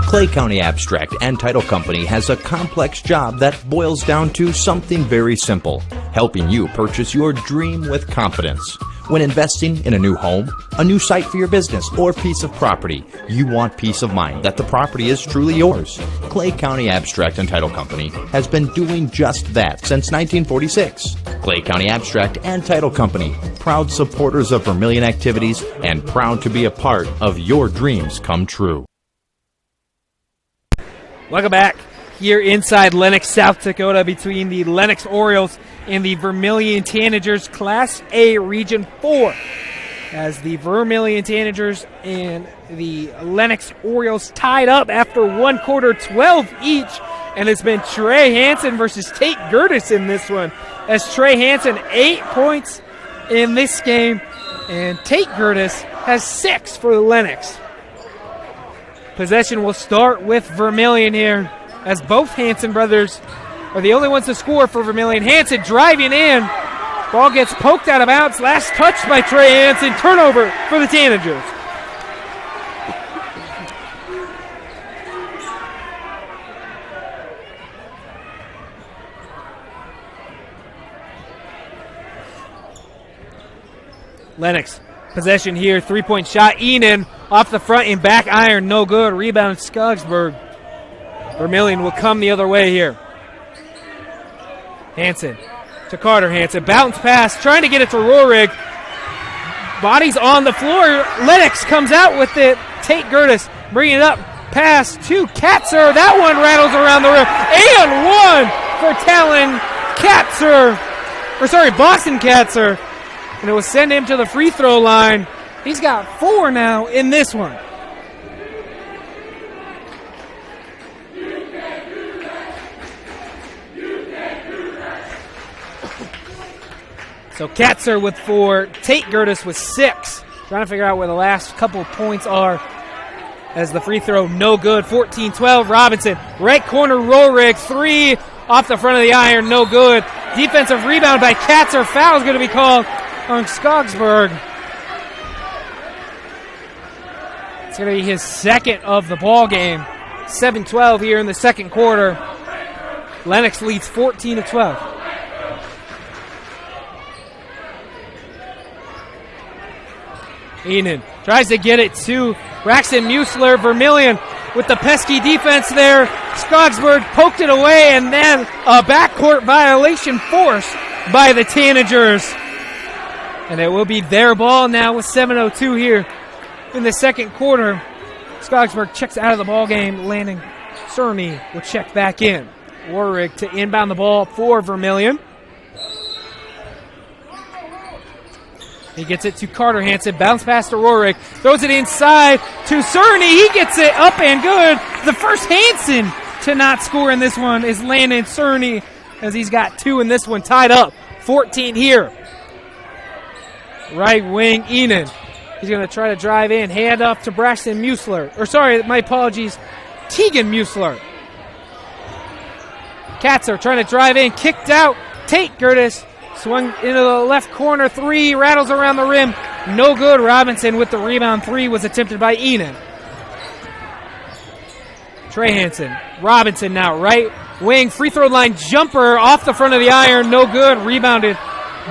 Clay County Abstract and Title Company has a complex job that boils down to something very simple: helping you purchase your dream with confidence. When investing in a new home, a new site for your business, or piece of property, you want peace of mind that the property is truly yours. Clay County Abstract and Title Company has been doing just that since 1946. Clay County Abstract and Title Company, proud supporters of Vermilion activities and proud to be a part of your dreams come true. Welcome back here inside Lennox, South Dakota, between the Lennox Orioles and the Vermilion Tanagers, Class A Region 4. as the Vermilion Tanagers and the Lennox Orioles tied up after 1 quarter, 12 each. And it's been Trey Hansen versus Tate Gertis in this one, as Trey Hansen 8 points in this game, and Tate Gertis has 6 for the Lennox. Possession will start with Vermilion here, as both Hansen brothers are the only ones to score for Vermilion. Hansen driving in. Ball gets poked out of bounds. Last touch by Trey Hansen. Turnover for the Tanagers. Lennox, possession here. 3-point shot. Enan off the front and back iron. No good. Rebound Skogsberg. Vermilion will come the other way here. Hansen to Carter Hansen. Bounce pass. Trying to get it to Rohrig. Bodies on the floor. Lennox comes out with it. Tate Gertis bringing it up. Pass to Katzer. That one rattles around the rim. And 1 for Talon Katzer. Boston Katzer. And it will send him to the free throw line. He's got 4 now in this one. So Katzer with 4, Tate Gertis with 6. Trying to figure out where the last couple of points are as the free throw no good. 14-12, Robinson. Right corner, Rohrig, 3 off the front of the iron, no good. Defensive rebound by Katzer. Foul is going to be called on Skogsberg. It's going to be his second of the ball game. 7-12 here in the second quarter. Lennox leads 14-12. Enan tries to get it to Braxton Musler. Vermilion with the pesky defense there. Skogsberg poked it away, and then a backcourt violation forced by the Tanagers. And it will be their ball now with 7:02 here in the second quarter. Skogsberg checks out of the ball game. Landon Cerny will check back in. Warwick to inbound the ball for Vermilion. He gets it to Carter Hansen. Bounce pass to Rohrig. Throws it inside to Cerny. He gets it up and good. The first Hansen to not score in this one is Landon Cerny, as he's got 2 in this one. Tied up. 14 here. Right wing, Enan. He's going to try to drive in. Hand off to Braxton Musler. My apologies. Tegan Musler. Katzer trying to drive in. Kicked out. Tate Gertis. Swung into the left corner. 3 rattles around the rim. No good. Robinson with the rebound. 3 was attempted by Enan. Trey Hansen. Robinson now right wing. Free throw line jumper off the front of the iron. No good. Rebounded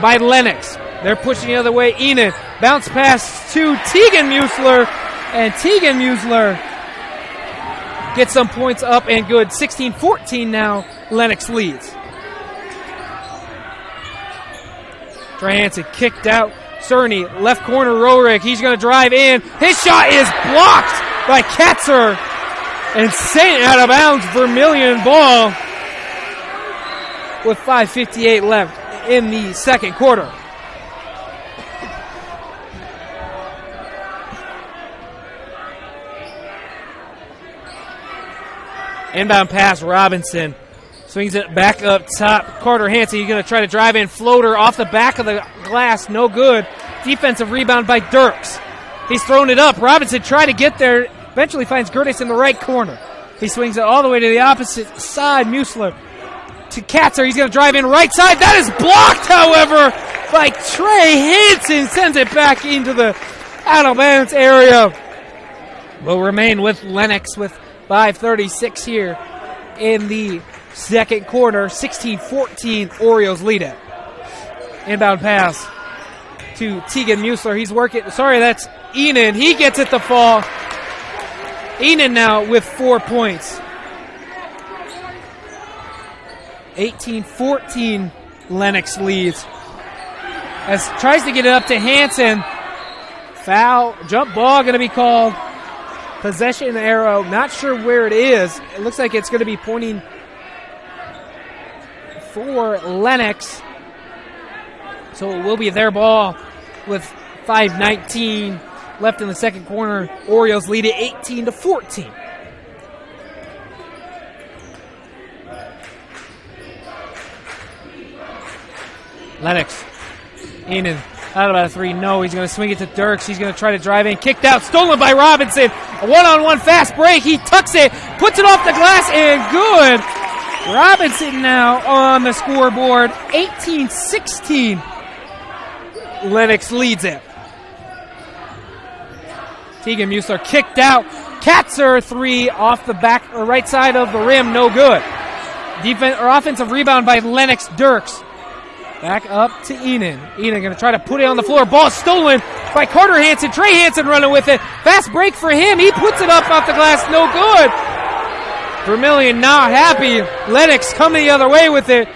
by Lennox. They're pushing the other way. Enan. Bounce pass to Tegan Musler. And Tegan Musler gets some points up and good. 16-14 now. Lennox leads. Trey Hansen kicked out. Cerny, left corner, Rohrig. He's going to drive in. His shot is blocked by Katzer and sent out of bounds. Vermilion ball with 5:58 left in the second quarter. Inbound pass, Robinson. Swings it back up top. Carter Hansen, he's going to try to drive in. Floater off the back of the glass. No good. Defensive rebound by Dirks. He's thrown it up. Robinson tried to get there. Eventually finds Gertis in the right corner. He swings it all the way to the opposite side. Musler to Katzer. He's going to drive in right side. That is blocked, however, by Trey Hansen. Sends it back into the out of bounds area. Will remain with Lennox with 5:36 here in the second quarter. 16-14, Orioles lead it. Inbound pass to Tegan Musler. He's working. That's Enan. He gets it to fall. Enan now with 4 points. 18-14, Lennox leads. As tries to get it up to Hansen. Foul, jump ball going to be called. Possession arrow, not sure where it is. It looks like it's going to be pointing for Lennox. So it will be their ball with 5:19 left in the second quarter. Orioles lead it 18-14. Lennox. Enan out about a three. No, he's going to swing it to Dirks. He's going to try to drive in. Kicked out. Stolen by Robinson. A one-on-one fast break. He tucks it. Puts it off the glass and good. Robinson now on the scoreboard. 18-16. Lennox leads it. Tegan Musler kicked out. Katzer three off the back or right side of the rim. No good. Offensive rebound by Lennox. Dirks. Back up to Enan. Enan going to try to put it on the floor. Ball stolen by Carter Hansen. Trey Hansen running with it. Fast break for him. He puts it up off the glass. No good. Vermillion not happy. Lennox coming the other way with it.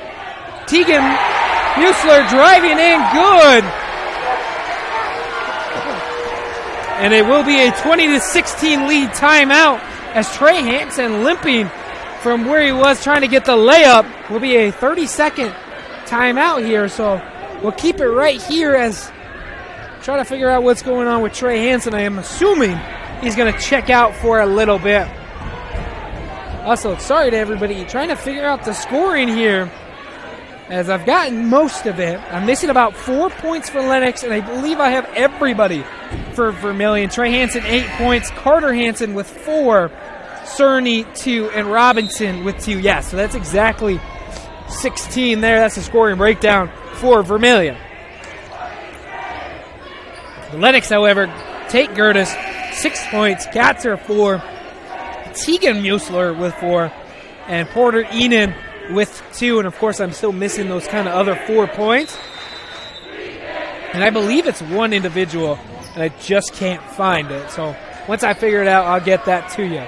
Tegan Musler driving in. Good. And it will be a 20-16 lead timeout as Trey Hansen, limping from where he was trying to get the layup, will be a 30-second timeout here, so we'll keep it right here as try to figure out what's going on with Trey Hansen. I am assuming he's going to check out for a little bit. Also, sorry to everybody trying to figure out the scoring here as I've gotten most of it. I'm missing about 4 points for Lennox, and I believe I have everybody for Vermillion. Trey Hansen 8 points, Carter Hansen with 4, Cerny 2, and Robinson with 2. Yeah, so that's exactly 16 there. That's the scoring breakdown for Vermillion. Lennox, however, Tate Gertis 6 points, Katzer 4, Tegan Musler with 4, and Porter Enan with 2. And of course, I'm still missing those kind of other 4 points. And I believe it's one individual, and I just can't find it. So once I figure it out, I'll get that to you.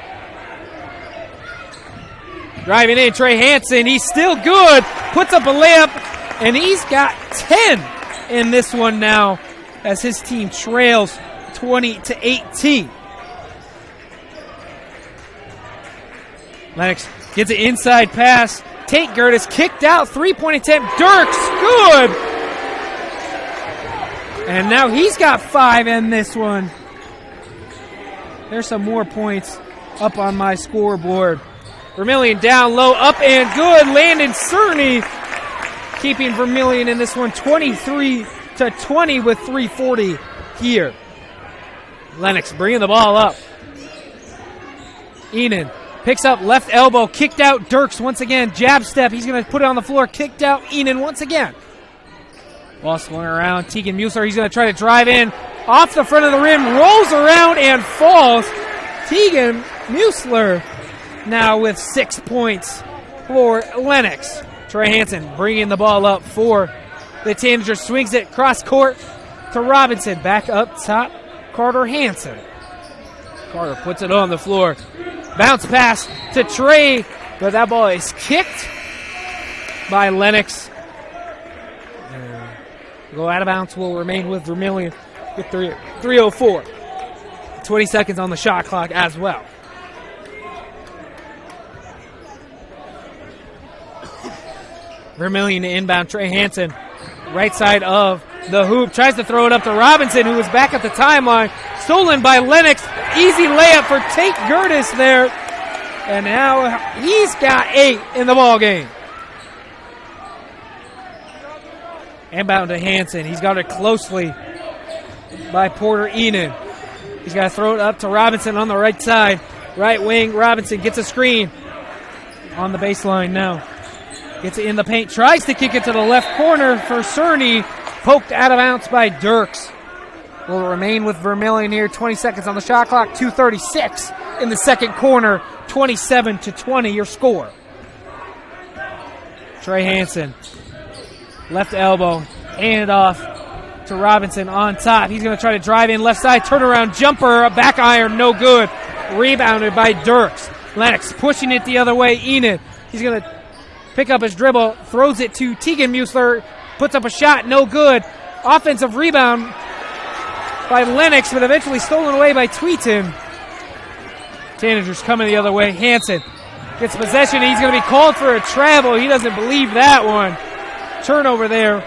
Driving in, Trey Hansen. He's still good. Puts up a layup, and he's got 10 in this one now as his team trails 20-18. Lennox gets an inside pass. Tate Gertis kicked out. 3-point attempt. Dirks, good. And now he's got 5 in this one. There's some more points up on my scoreboard. Vermillion down low, up and good. Landon Cerny keeping Vermillion in this one 23-20 with 3:40 here. Lennox bringing the ball up. Enan picks up left elbow, kicked out. Dirks once again, jab step. He's going to put it on the floor, kicked out. Enan once again. Ball swung around. Tegan Musler, he's going to try to drive in. Off the front of the rim, rolls around and falls. Tegan Musler now with 6 points for Lennox. Trey Hansen bringing the ball up for the Tanagers. Swings it cross court to Robinson. Back up top, Carter Hansen. Carter puts it on the floor. Bounce pass to Trey, but that ball is kicked by Lennox. Go out of bounds, will remain with Vermillion with 3:04. 20 seconds on the shot clock as well. Vermillion to inbound. Trey Hansen, right side of the hoop, tries to throw it up to Robinson, who was back at the timeline. Stolen by Lennox. Easy layup for Tate Gertis there. And now he's got 8 in the ball game. Inbound to Hansen. He's got it closely by Porter Enan. He's got to throw it up to Robinson on the right side. Right wing, Robinson gets a screen on the baseline now. Gets it in the paint, tries to kick it to the left corner for Cerny. Poked out of bounds by Dirks. Will remain with Vermillion here. 20 seconds on the shot clock. 2:36 in the second corner. 27-20 your score. Trey Hansen, left elbow, hand it off to Robinson on top. He's going to try to drive in left side, turnaround jumper, a back iron, no good. Rebounded by Dirks. Lennox pushing it the other way. Enan, he's going to pick up his dribble, throws it to Tegan Musler, puts up a shot, no good. Offensive rebound by Lennox, but eventually stolen away by Tweeton. Tanagers coming the other way. Hansen gets possession. He's going to be called for a travel. He doesn't believe that one. Turnover there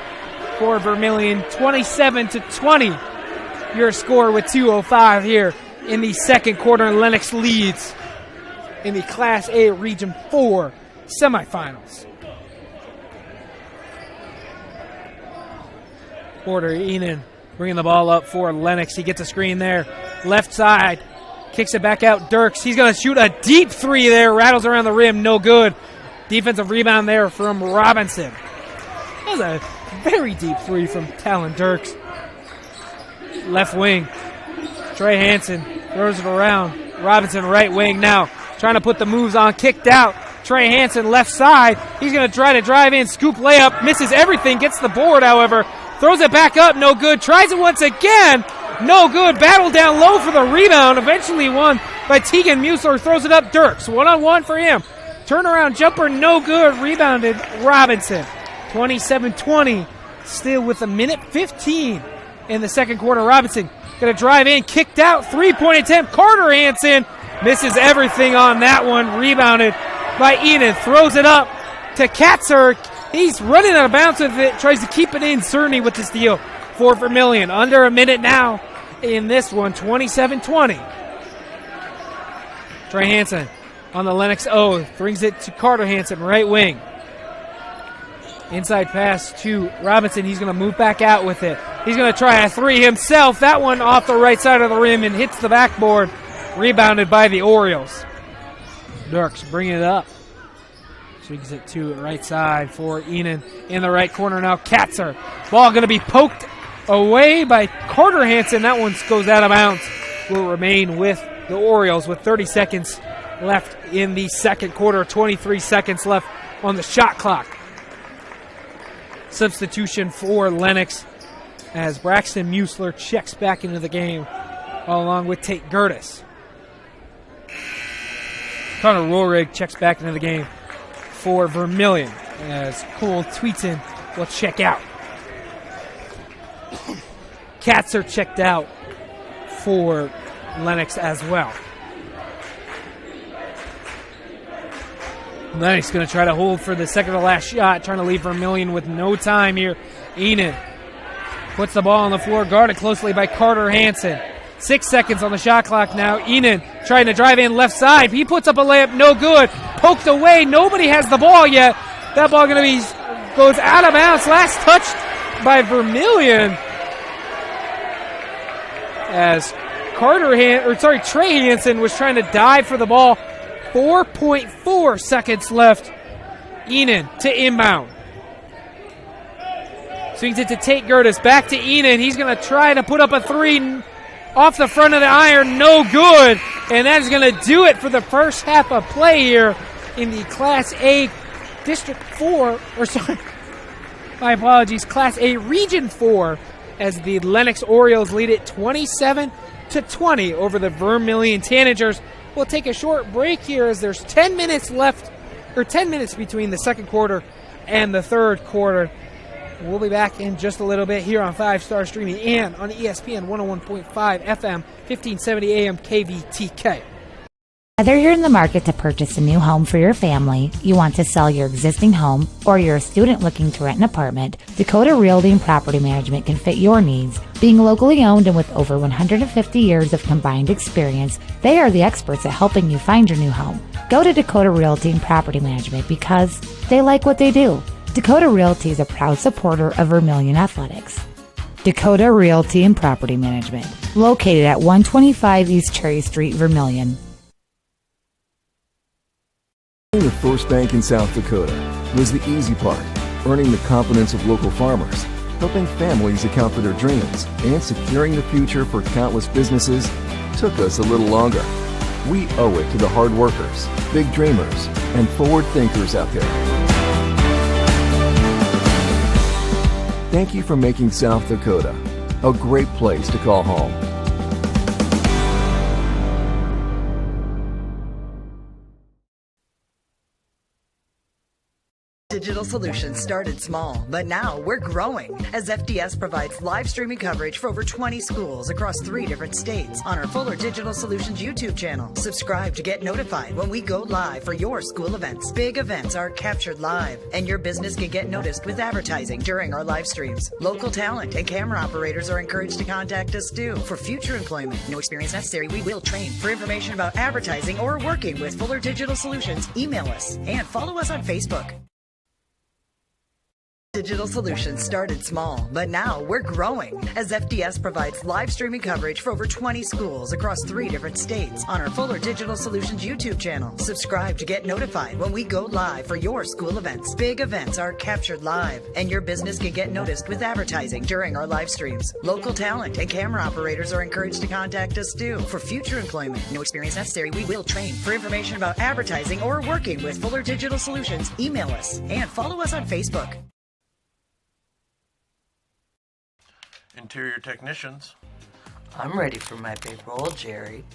for Vermillion. 27-20 your score with 2:05 here in the second quarter, and Lennox leads in the Class A Region 4 semifinals. Porter Enan bringing the ball up for Lennox. He gets a screen there. Left side. Kicks it back out. Dirks. He's going to shoot a deep three there. Rattles around the rim. No good. Defensive rebound there from Robinson. That was a very deep three from Talon Dirks. Left wing. Trey Hansen throws it around. Robinson right wing now. Trying to put the moves on. Kicked out. Trey Hansen left side. He's going to try to drive in. Scoop layup. Misses everything. Gets the board, however. Throws it back up. No good. Tries it once again. No good. Battle down low for the rebound. Eventually won by Tegan Musler. Throws it up. Dirks. One-on-one for him. Turnaround jumper. No good. Rebounded Robinson. 27-20. Still with a minute 15 in the second quarter. Robinson going to drive in. Kicked out. Three-point attempt. Carter Hansen misses everything on that one. Rebounded by Enid. Throws it up to Katzer. He's running out of bounds with it. Tries to keep it in. Cerny with the steal. 4 for Million. Under a minute now in this one. 27-20. Trey Hansen on the Lennox O. Brings it to Carter Hansen. Right wing. Inside pass to Robinson. He's going to move back out with it. He's going to try a three himself. That one off the right side of the rim and hits the backboard. Rebounded by the Orioles. Dirks bringing it up. Swings it to the right side for Enan in the right corner now. Katzer. Ball going to be poked away by Carter Hansen. That one goes out of bounds. Will remain with the Orioles with 30 seconds left in the second quarter. 23 seconds left on the shot clock. Substitution for Lennox as Braxton Musler checks back into the game along with Tate Gertis. Connor Rohrig checks back into the game for Vermillion as Cole Tweeton will check out. Katzer checked out for Lennox as well. Lennox going to try to hold for the second to last shot, trying to leave Vermillion with no time here. Enan puts the ball on the floor, guarded closely by Carter Hansen. 6 seconds on the shot clock now. Enan trying to drive in left side. He puts up a layup, no good. Poked away. Nobody has the ball yet. That ball going to be goes out of bounds. Last touched by Vermillion as Trey Hansen was trying to dive for the ball. 4.4 seconds left. Enan to inbound. Swings it to Tate Gertis. Back to Enan. He's going to try to put up a three off the front of the iron. No good. And that is going to do it for the first half of play here in the Class A District 4. My apologies. Class A Region 4 as the Lennox Orioles lead it 27-20 over the Vermillion Tanagers. We'll take a short break here as there's 10 minutes left, or 10 minutes between the second quarter and the third quarter. We'll be back in just a little bit here on 5-Star Streaming and on ESPN 101.5 FM, 1570 AM KVTK. Whether you're in the market to purchase a new home for your family, you want to sell your existing home, or you're a student looking to rent an apartment, Dakota Realty and Property Management can fit your needs. Being locally owned and with over 150 years of combined experience, they are the experts at helping you find your new home. Go to Dakota Realty and Property Management because they like what they do. Dakota Realty is a proud supporter of Vermillion Athletics. Dakota Realty and Property Management, located at 125 East Cherry Street, Vermillion. The first bank in South Dakota was the easy part, earning the confidence of local farmers, helping families account for their dreams, and securing the future for countless businesses took us a little longer. We owe it to the hard workers, big dreamers, and forward thinkers out there. Thank you for making South Dakota a great place to call home. Digital Solutions started small, but now we're growing as FDS provides live streaming coverage for over 20 schools across 3 different states on our Fuller Digital Solutions YouTube channel. Subscribe to get notified when we go live for your school events. Big events are captured live, and your business can get noticed with advertising during our live streams. Local talent and camera operators are encouraged to contact us too for future employment. No experience necessary. We will train. For information about advertising or working with Fuller Digital Solutions, email us and follow us on Facebook. Digital Solutions started small, but now we're growing as FDS provides live streaming coverage for over 20 schools across 3 different states on our Fuller Digital Solutions YouTube channel. Subscribe to get notified when we go live for your school events. Big events are captured live, and your business can get noticed with advertising during our live streams. Local talent and camera operators are encouraged to contact us too for future employment. No experience necessary. We will train. For information about advertising or working with Fuller Digital Solutions, email us and follow us on Facebook. Interior technicians. I'm ready for my big role, Jerry.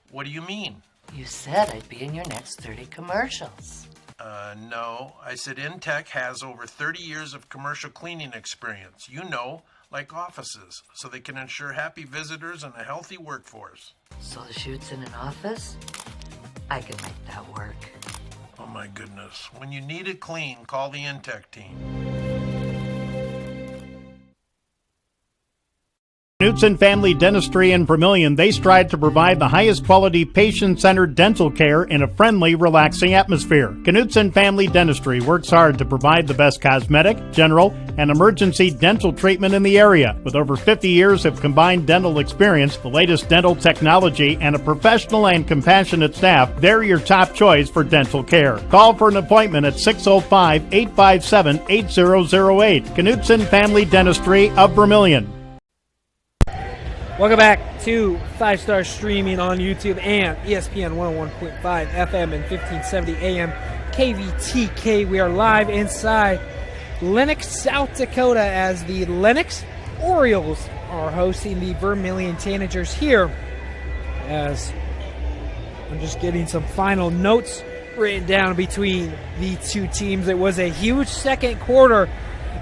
What do you mean? You said I'd be in your next 30 commercials. No. I said Intech has over 30 years of commercial cleaning experience. You know, like offices, so they can ensure happy visitors and a healthy workforce. So the shoot's in an office? I can make that work. Oh my goodness. When you need it clean, call the Intech team. Knutson Family Dentistry in Vermilion, they strive to provide the highest quality patient-centered dental care in a friendly, relaxing atmosphere. Knutson Family Dentistry works hard to provide the best cosmetic, general, and emergency dental treatment in the area. With over 50 years of combined dental experience, the latest dental technology, and a professional and compassionate staff, they're your top choice for dental care. Call for an appointment at 605-857-8008. Knutson Family Dentistry of Vermilion. Welcome back to 5 Star Streaming on YouTube and ESPN 101.5 FM and 1570 AM KVTK. We are live inside Lennox, South Dakota, as the Lennox Orioles are hosting the Vermilion Tanagers here. As I'm just getting some final notes written down between the two teams. It was a huge second quarter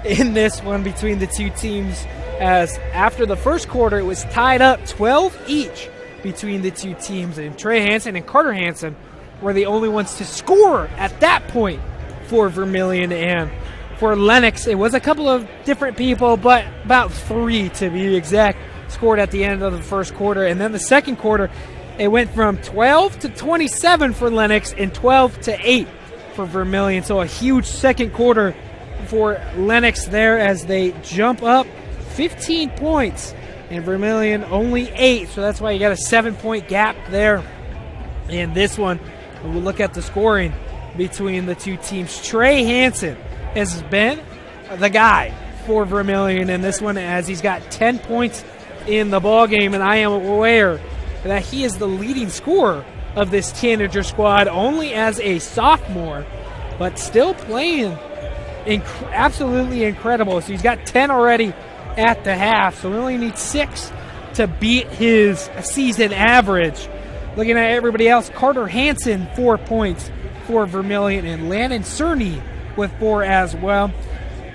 in this one between the two teams, as after the first quarter, it was tied up 12 each between the two teams, and Trey Hansen and Carter Hansen were the only ones to score at that point for Vermilion. And for Lennox, it was a couple of different people, but about 3 to be exact, scored at the end of the first quarter. And then the second quarter, it went from 12 to 27 for Lennox and 12 to 8 for Vermilion. So a huge second quarter for Lennox there as they jump up 15 points, and Vermilion only 8, so that's why you got a 7-point gap there in this one. We'll look at the scoring between the two teams. Trey Hansen has been the guy for Vermilion in this one, as he's got 10 points in the ball game, and I am aware that he is the leading scorer of this Tanager squad, only as a sophomore, but still playing absolutely incredible. So he's got 10 already at the half, so we only need 6 to beat his season average. Looking at everybody else, Carter Hansen 4 points for Vermilion, and Landon Cerny with 4 as well,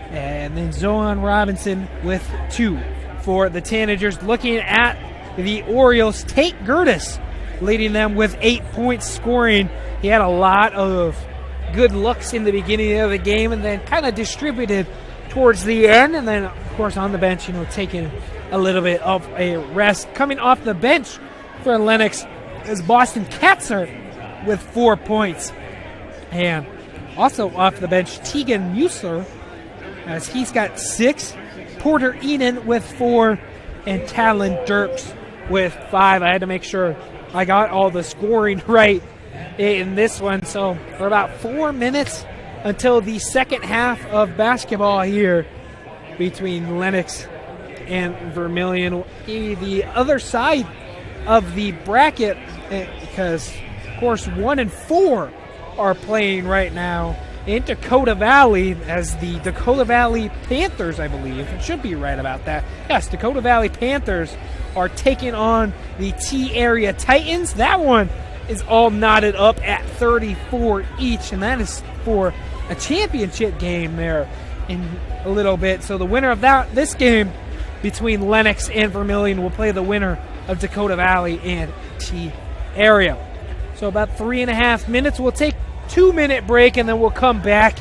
and then Zohan Robinson with 2 for the Tanagers. Looking at the Orioles, Tate Gertis leading them with 8 points scoring. He had a lot of good looks in the beginning of the game and then kind of distributed towards the end, and then of course on the bench, taking a little bit of a rest. Coming off the bench for Lennox is Boston Katzer with 4 points, and also off the bench Tegan Musler, as he's got 6, Porter Eden with 4, and Talon Dirks with 5. I had to make sure I got all the scoring right in this one. So for about 4 minutes until the second half of basketball here between Lennox and Vermilion. The other side of the bracket, because of course 1 and 4 are playing right now in Dakota Valley, as the Dakota Valley Panthers, I believe, it should be right about that. Yes, Dakota Valley Panthers are taking on the T-Area Titans. That one is all knotted up at 34 each, and that is for a championship game there in a little bit. So the winner of this game between Lennox and Vermilion will play the winner of Dakota Valley and T area. So about 3.5 minutes. We'll take 2-minute break, and then we'll come back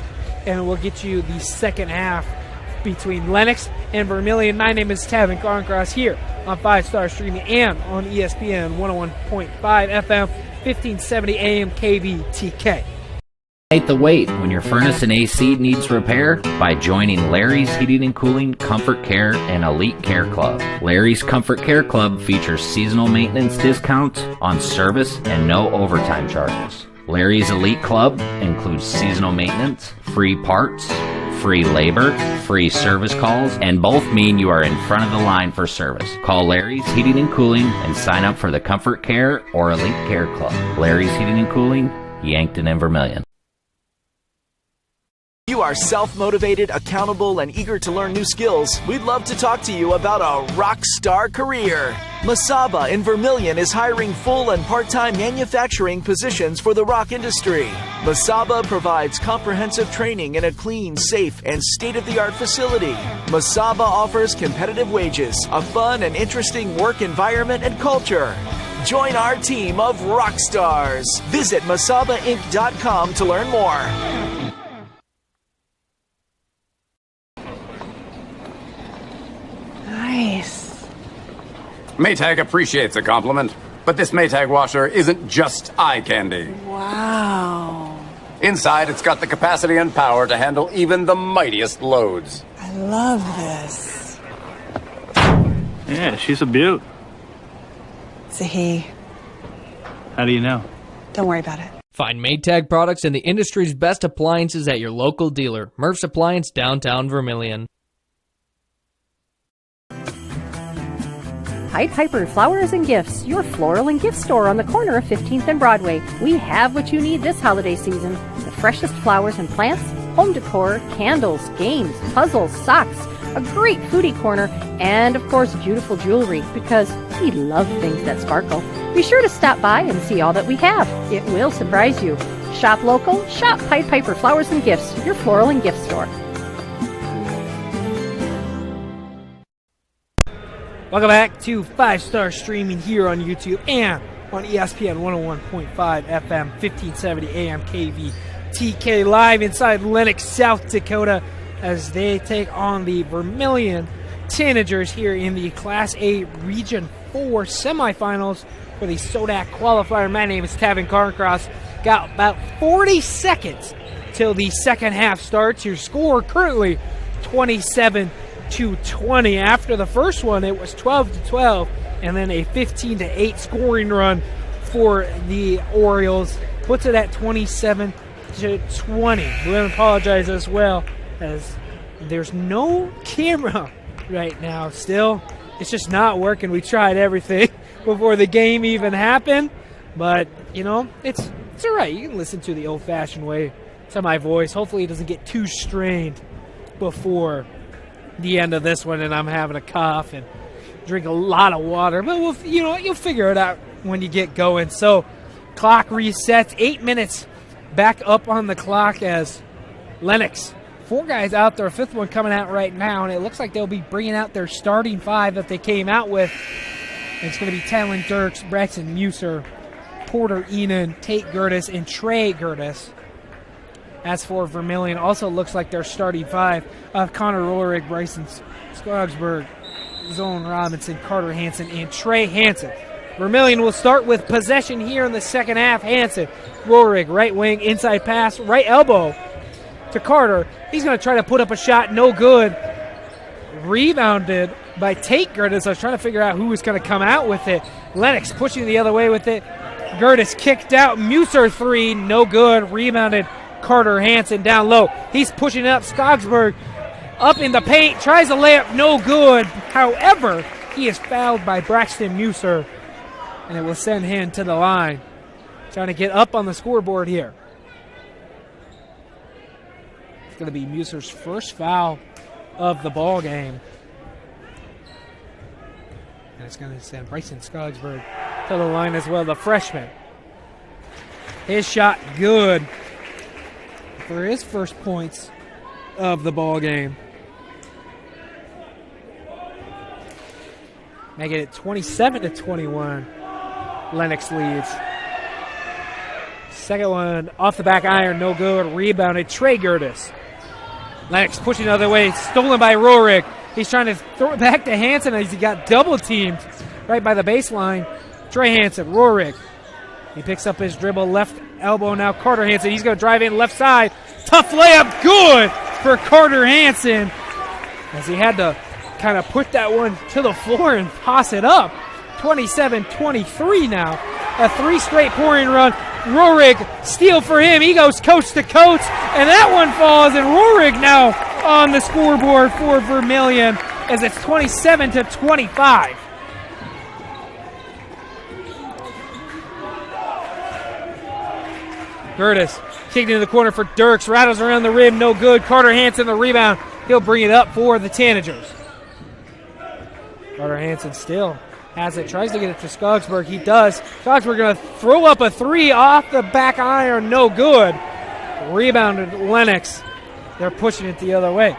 and we'll get you the second half between Lennox and Vermilion. My name is Tavin Carncross here on 5-Star Streaming and on ESPN 101.5 FM, 1570 AM KVTK. The wait when your furnace and AC needs repair by joining Larry's Heating and Cooling, Comfort Care, and Elite Care Club. Larry's Comfort Care Club features seasonal maintenance discounts on service and no overtime charges. Larry's Elite Club includes seasonal maintenance, free parts, free labor, free service calls, and both mean you are in front of the line for service. Call Larry's Heating and Cooling and sign up for the Comfort Care or Elite Care Club. Larry's Heating and Cooling, Yankton and Vermilion. You are self-motivated, accountable, and eager to learn new skills. We'd love to talk to you about a rock star career. Masaba in Vermilion is hiring full and part-time manufacturing positions for the rock industry. Masaba provides comprehensive training in a clean, safe, and state-of-the-art facility. Masaba offers competitive wages, a fun and interesting work environment and culture. Join our team of rock stars. Visit masabainc.com to learn more. Nice. Maytag appreciates a compliment, but this Maytag washer isn't just eye candy. Wow. Inside, it's got the capacity and power to handle even the mightiest loads. I love this. Yeah, she's a beaut. It's a he. How do you know? Don't worry about it. Find Maytag products and the industry's best appliances at your local dealer. Murph's Appliance, downtown Vermilion. Pied Piper Flowers and Gifts, your floral and gift store on the corner of 15th and Broadway. We have what you need this holiday season. The freshest flowers and plants, home decor, candles, games, puzzles, socks, a great foodie corner, and of course beautiful jewelry, because we love things that sparkle. Be sure to stop by and see all that we have. It will surprise you. Shop local, shop Pied Piper Flowers and Gifts, your floral and gift store. Welcome back to 5-Star Streaming here on YouTube and on ESPN 101.5 FM, 1570 AM KVTK, live inside Lennox, South Dakota, as they take on the Vermilion Tanagers here in the Class A Region 4 semifinals for the SODAK qualifier. My name is Tavin Carncross. Got about 40 seconds till the second half starts. Your score currently 27-20. After the first one, it was 12-12, and then a 15-8 scoring run for the Orioles puts it at 27-20. We're going to apologize as well, as there's no camera right now. Still, it's just not working. We tried everything before the game even happened, but you know, it's all right. You can listen to the old-fashioned way to my voice. Hopefully, it doesn't get too strained before the end of this one, and I'm having a cough and drink a lot of water, but you'll figure it out when you get going. So clock resets, 8 minutes back up on the clock as Lennox, 4 guys out there, a 5th one coming out right now, and it looks like they'll be bringing out their starting 5 that they came out with. It's going to be Talon Dirks, Braxton Muser, Porter Enan, Tate Gertis, and Trey Gertis. As for Vermilion, also looks like their starting 5 of Connor Rollerick, Bryson Skogsberg, Zone Robinson, Carter Hansen, and Trey Hansen. Vermilion will start with possession here in the second half. Hansen, Rollerick, right wing, inside pass, right elbow to Carter. He's going to try to put up a shot, no good. Rebounded by Tate Gertis. I was trying to figure out who was going to come out with it. Lennox pushing the other way with it. Gertis kicked out. Muser 3, no good. Rebounded Carter Hansen down low. He's pushing up. Skogsberg up in the paint. Tries a layup. No good. However, he is fouled by Braxton Muser, and it will send him to the line. Trying to get up on the scoreboard here. It's going to be Muser's first foul of the ball game. And it's going to send Bryson Skogsberg to the line as well, the freshman. His shot good. for his first points of the ball game. Making it 27-21. Lennox leads. Second one off the back iron, no good. Rebounded Trey Gertis. Lennox pushing the other way, stolen by Rorik. He's trying to throw it back to Hansen as he got double teamed right by the baseline. Trey Hansen, Rorik. He picks up his dribble, left elbow now. Carter Hansen, he's going to drive in left side. Tough layup, good for Carter Hansen as he had to kind of put that one to the floor and toss it up. 27-23 now. A 3 straight pouring run. Rorik, steal for him. He goes coast to coast, and that one falls, and Rorik now on the scoreboard for Vermilion as it's 27-25. Curtis kicked into the corner for Dirks. Rattles around the rim, no good. Carter Hansen the rebound. He'll bring it up for the Tanagers. Carter Hansen still has it. Tries to get it to Skogsberg. He does. Skogsberg going to throw up a 3 off the back iron. No good. Rebounded Lennox. They're pushing it the other way.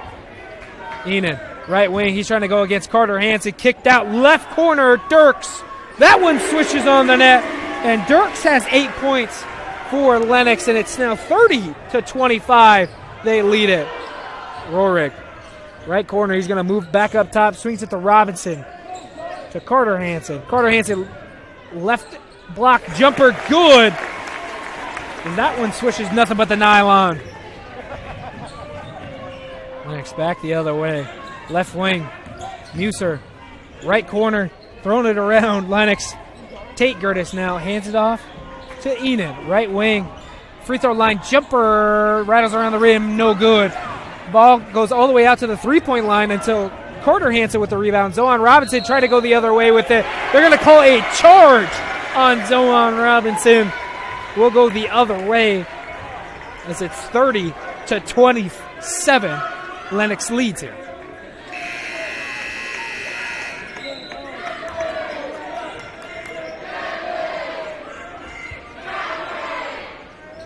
Enan, right wing. He's trying to go against Carter Hansen. Kicked out left corner. Dirks. That one swishes on the net. And Dirks has 8 points for Lennox, and it's now 30-25. They lead it. Rorik, right corner. He's going to move back up top. Swings it to Robinson. To Carter Hansen. Carter Hansen, left block jumper, good. And that one swishes nothing but the nylon. Lennox back the other way. Left wing. Muser, right corner, throwing it around. Lennox. Tate Gertis now hands it off to Enan, right wing. Free throw line jumper, rattles around the rim, no good. Ball goes all the way out to the three-point line until Carter Hansen with the rebound. Zohan Robinson tried to go the other way with it. They're going to call a charge on Zohan Robinson. We'll go the other way as it's 30-27. Lennox leads here.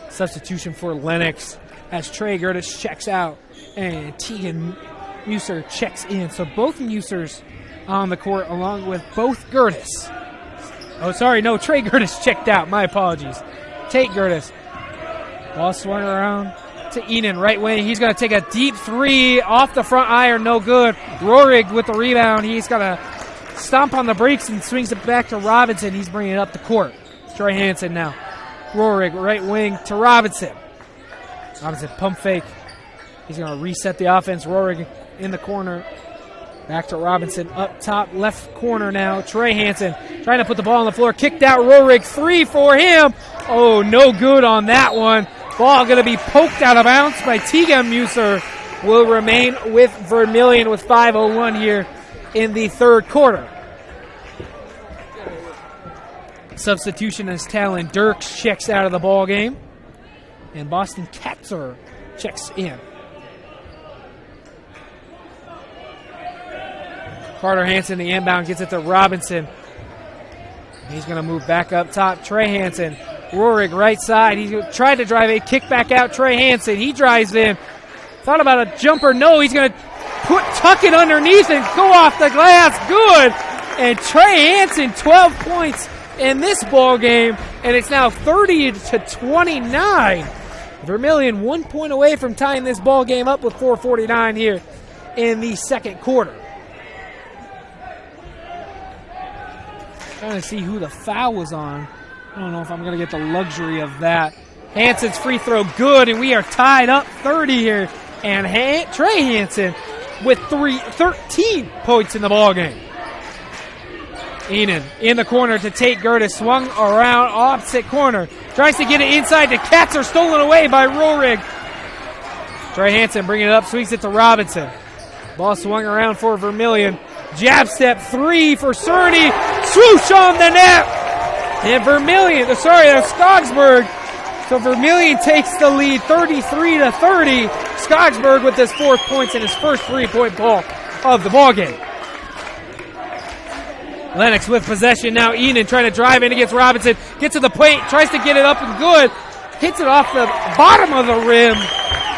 Substitution for Lennox as Trey Gertis checks out and Tegan Muser checks in. So both Musers on the court along with both Gertis. Oh, sorry, no, Trey Gertis checked out. My apologies. Tate Gertis. Ball swung around to Enan, right wing. He's going to take a deep 3 off the front iron, no good. Rorig with the rebound. He's going to stomp on the brakes and swings it back to Robinson. He's bringing it up the court. Trey Hansen now. Rorig, right wing to Robinson. Robinson pump fake. He's going to reset the offense. Rorig in the corner. Back to Robinson up top left corner now. Trey Hansen trying to put the ball on the floor. Kicked out Rorig. 3 for him. Oh, no good on that one. Ball going to be poked out of bounds by Tegan Muser. Will remain with Vermilion with 5:01 here in the third quarter. Substitution as Talon Dirks checks out of the ball game. And Boston Katzer checks in. Carter Hansen, the inbound, gets it to Robinson. He's going to move back up top. Trey Hansen. Rorig right side. He tried to drive a kick back out. Trey Hansen. He drives in. Thought about a jumper. No, he's going to tuck it underneath and go off the glass. Good. And Trey Hansen, 12 points in this ball game, and it's now 30-29. Vermilion 1 point away from tying this ball game up with 4:49 here in the second quarter. Trying to see who the foul was on. I don't know if I'm going to get the luxury of that. Hansen's free throw good, and we are tied up 30 here. And Trey Hansen with 13 points in the ball game. Enan in the corner to Tate Gertis. Swung around opposite corner. Tries to get it inside to Katzer. Stolen away by Rorig. Trey Hansen bringing it up. Swings it to Robinson. Ball swung around for Vermilion. Jab step 3 for Cerny. Swoosh on the net. And Vermilion, Skogsberg. So Vermilion takes the lead 33-30. Skogsberg with his 4th points and his first 3-point ball of the ball game. Lennox with possession now. Enan trying to drive in against Robinson. Gets to the plate. Tries to get it up and good. Hits it off the bottom of the rim.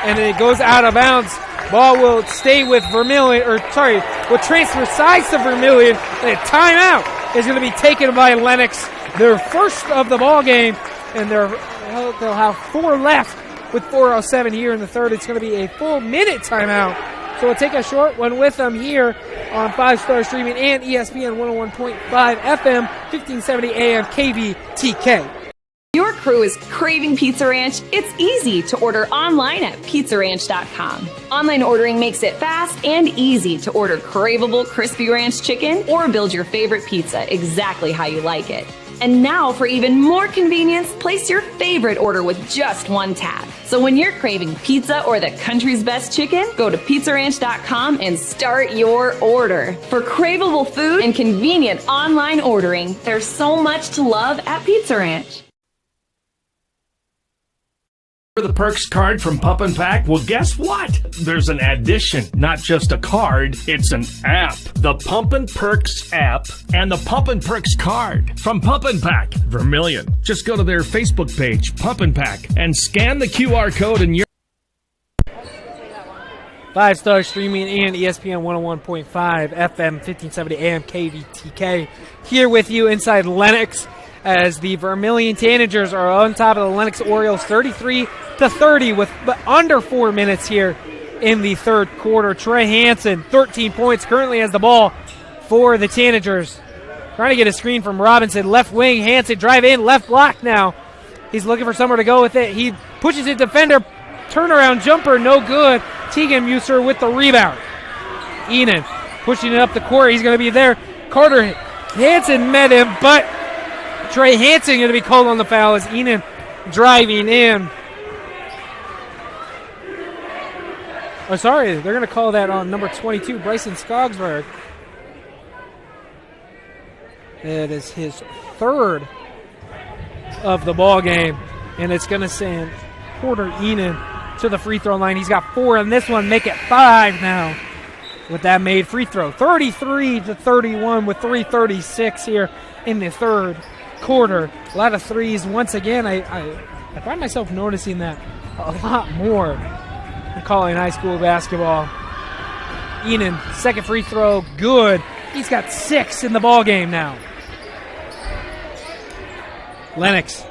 and it goes out of bounds. Ball will stay with Vermilion, will transfer sides to Vermilion, and a timeout is going to be taken by Lennox, their first of the ball game, and they'll have 4 left with 4:07 here in the third. It's going to be a full minute timeout. So we'll take a short one with them here on 5-Star Streaming and ESPN 101.5 FM, 1570 AM KVTK. Your crew is craving Pizza Ranch? It's easy to order online at pizzaranch.com. Online ordering makes it fast and easy to order craveable crispy ranch chicken or build your favorite pizza exactly how you like it. And now, for even more convenience, place your favorite order with just one tap. So when you're craving pizza or the country's best chicken, go to pizzaranch.com and start your order. For craveable food and convenient online ordering, there's so much to love at Pizza Ranch. The Perks card from Pump and Pack? Well, guess what? There's an addition, not just a card, it's an app. The Pump and Perks app and the Pump and Perks card from Pump and Pack, Vermilion. Just go to their Facebook page, Pump and Pack, and scan the QR code and you're 5-Star Streaming and ESPN 101.5 FM 1570 AM KVTK. Here with you inside Lennox as the Vermilion Tanagers are on top of the Lennox Orioles 33-30 with under 4 minutes here in the third quarter. Trey Hansen, 13 points, currently has the ball for the Tanagers. Trying to get a screen from Robinson. Left wing, Hansen drive in, left block now. He's looking for somewhere to go with it. He pushes it, defender, turnaround jumper, no good. Tegan Muser with the rebound. Enan pushing it up the court. He's going to be there. Carter Hansen met him, but Trey Hansen going to be called on the foul as Enan driving in. Oh, sorry, they're going to call that on number 22, Bryson Skogsberg. It is his third of the ball game, and it's going to send Porter Enan to the free throw line. He's got 4 in this one, make it 5 now with that made free throw. 33-31 with 3:36 here in the third quarter. A lot of threes. Once again, I find myself noticing that a lot more in calling high school basketball. Enan, second free throw, good. He's got 6 in the ball game now. Lennox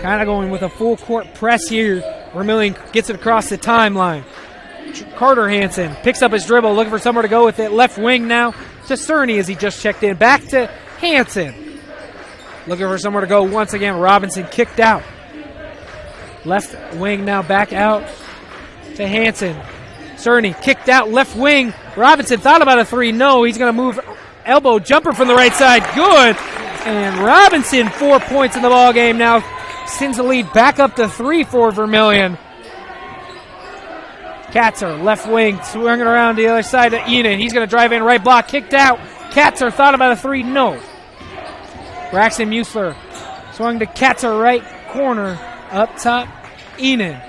kind of going with a full court press here. Vermilion gets it across the timeline. Carter Hansen picks up his dribble, looking for somewhere to go with it. Left wing now to Cerny as he just checked in. Back to Hansen. Looking for somewhere to go once again. Robinson kicked out. Left wing now back out to Hansen. Cerny kicked out left wing. Robinson thought about a 3. No, he's going to move. Elbow jumper from the right side. Good. And Robinson 4 points in the ball game now. Sends the lead back up to 3 for Vermilion. Katzer, left wing, swinging around the other side to Enan. He's going to drive in, right block, kicked out. Katzer thought about a 3, no. Braxton Musler swung to Katzer, right corner, up top, Enan.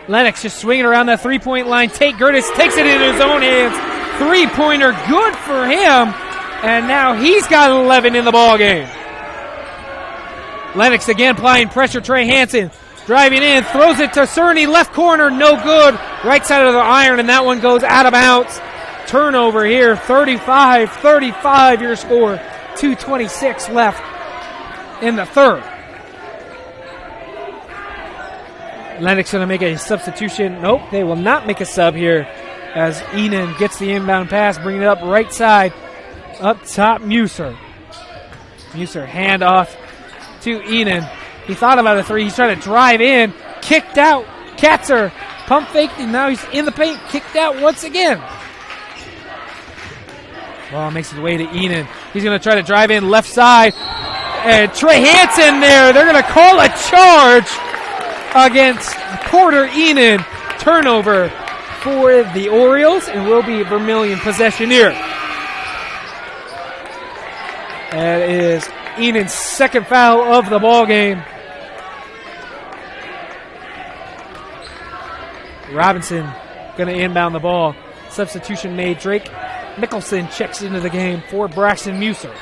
Lennox just swinging around that three-point line. Tate Gertis takes it into his own hands. Three-pointer, good for him. And now he's got 11 in the ball game. Lennox again applying pressure. Trey Hansen driving in, throws it to Cerny, left corner, no good. Right side of the iron, and that one goes out of bounds. Turnover here, 35-35 your score. 2:26 left in the third. Lennox going to make a substitution. Nope, they will not make a sub here as Enan gets the inbound pass, bringing it up right side. Up top, Muser. Muser, hand off to Enan. He thought about a 3. He's trying to drive in. Kicked out. Katzer pump faked, and now he's in the paint. Kicked out once again. Ball makes its way to Enan. He's going to try to drive in left side. And Trey Hansen there. They're going to call a charge against Porter Enan. Turnover for the Orioles, and will be Vermilion possession here. That is Enan's second foul of the ball game. Robinson going to inbound the ball. Substitution made. Drake Mickelson checks into the game for Braxton Muser.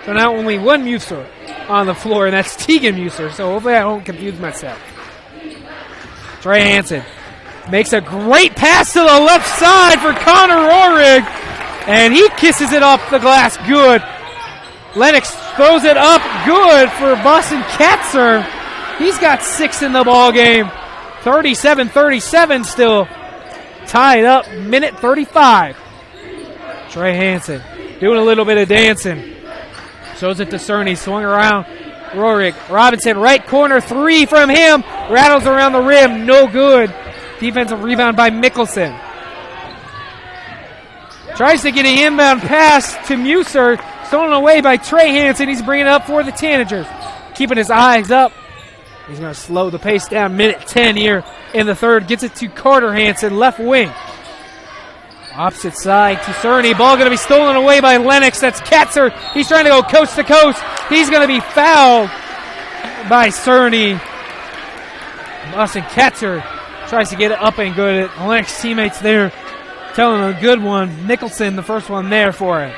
So now only one Muser on the floor, and that's Tegan Muser. So hopefully I don't confuse myself. Trey Hansen Makes a great pass to the left side for Connor Rohrig, and he kisses it off the glass good. Lennox throws it up good for Boston Katzer. He's got 6 in the ball game. 37-37 still. Tied up, minute 35. Trey Hansen doing a little bit of dancing. Shows it to Cerny, swung around. Rohrig, Robinson, right corner, 3 from him. Rattles around the rim, no good. Defensive rebound by Mickelson. Tries to get an inbound pass to Muser. Stolen away by Trey Hansen. He's bringing it up for the Tanagers. Keeping his eyes up. He's going to slow the pace down. Minute 10 here in the third. Gets it to Carter Hansen, left wing. Opposite side to Cerny. Ball going to be stolen away by Lennox. That's Katzer. He's trying to go coast to coast. He's going to be fouled by Cerny. Boston Katzer tries to get it up and good. Lennox teammates there telling him a good one. Nicholson, the first one there for it.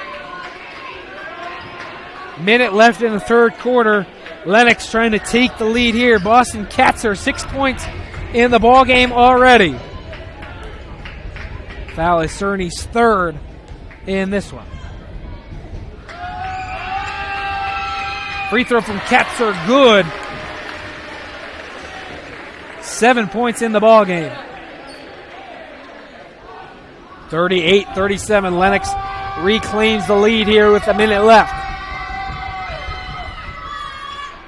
Minute left in the third quarter. Lennox trying to take the lead here. Boston Katzer, 6 points in the ball game already. Foul is Cerny's third in this one. Free throw from Katzer, good. 7 points in the ball game. 38-37. Lennox reclaims the lead here with a minute left.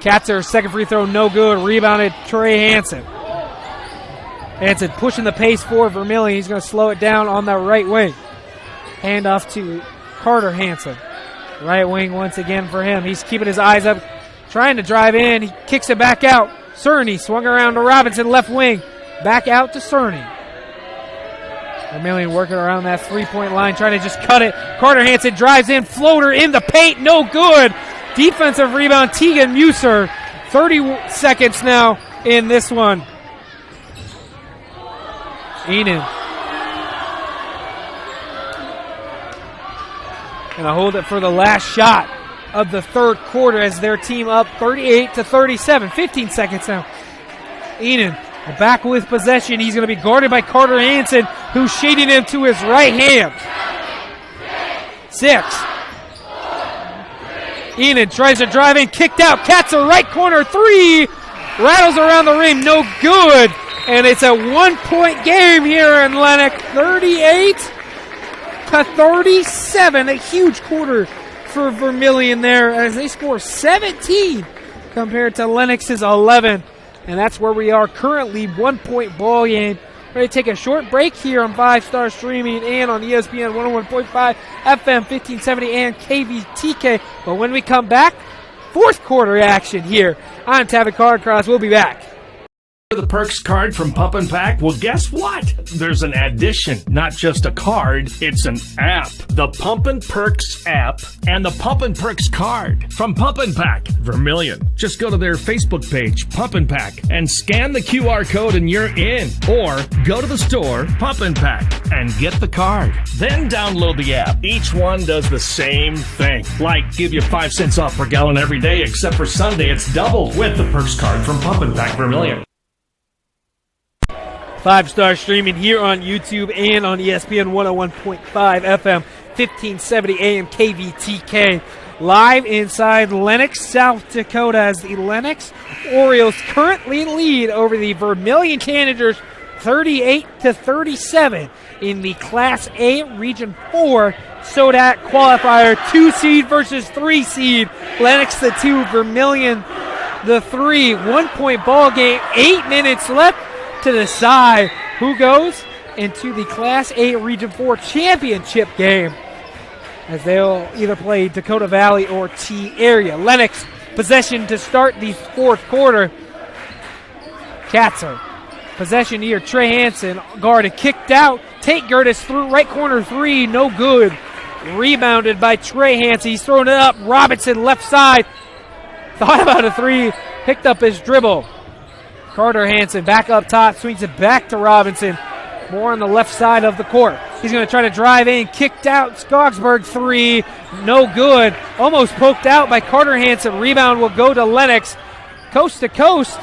Katzer, second free throw, no good. Rebounded Trey Hansen. Hansen pushing the pace for Vermillion. He's going to slow it down on the right wing. Hand off to Carter Hansen. Right wing once again for him. He's keeping his eyes up, trying to drive in. He kicks it back out. Cerny swung around to Robinson, left wing. Back out to Cerny. Vermillion working around that three-point line, trying to just cut it. Carter Hansen drives in, floater in the paint, no good. Defensive rebound, Tegan Muser. 30 seconds now in this one. Enan. Gonna hold it for the last shot of the third quarter as their team up 38-37. 15 seconds now. Enan back with possession. He's gonna be guarded by Carter Hansen, who's shading him to his right hand. 6. Enan tries to drive in, kicked out. Katzer, right corner, 3. Rattles around the rim, no good. And it's a 1-point game here in Lennox. 38-37. A huge quarter for Vermillion there as they score 17 compared to Lennox's 11. And that's where we are currently, 1-point ball game. Ready to take a short break here on 5-Star Streaming and on ESPN 101.5 FM 1570 and KVTK. But when we come back, fourth quarter action here on Tavin Cardcross. We'll be back. The Perks card from Pump and Pack? Well, guess what? There's an addition, not just a card, it's an app. The Pump and Perks app and the Pump and Perks card from Pump and Pack, Vermillion. Just go to their Facebook page, Pump and Pack, and scan the QR code and you're in. Or go to the store, Pump and Pack, and get the card. Then download the app. Each one does the same thing. Like give you 5 cents off per gallon every day, except for Sunday, it's doubled with the Perks card from Pump and Pack, Vermillion. 5-Star Streaming here on YouTube and on ESPN 101.5 FM, 1570 AM KVTK. Live inside Lennox, South Dakota, as the Lennox Orioles currently lead over the Vermillion Tanagers 38-37 in the Class A Region 4 SODAK qualifier. 2 seed versus 3 seed. Lennox the 2, Vermillion the 3. 1-point ball game, 8 minutes left to decide who goes into the Class A Region 4 championship game, as they'll either play Dakota Valley or T area. Lennox possession to start the fourth quarter. Katzer possession here. Trey Hansen guarded, kicked out. Tate Gertis through right corner 3, no good. Rebounded by Trey Hansen. He's throwing it up. Robinson left side. Thought about a 3. Picked up his dribble. Carter Hansen back up top, swings it back to Robinson. More on the left side of the court. He's going to try to drive in, kicked out. Skogsberg 3, no good. Almost poked out by Carter Hansen. Rebound will go to Lennox. Coast to coast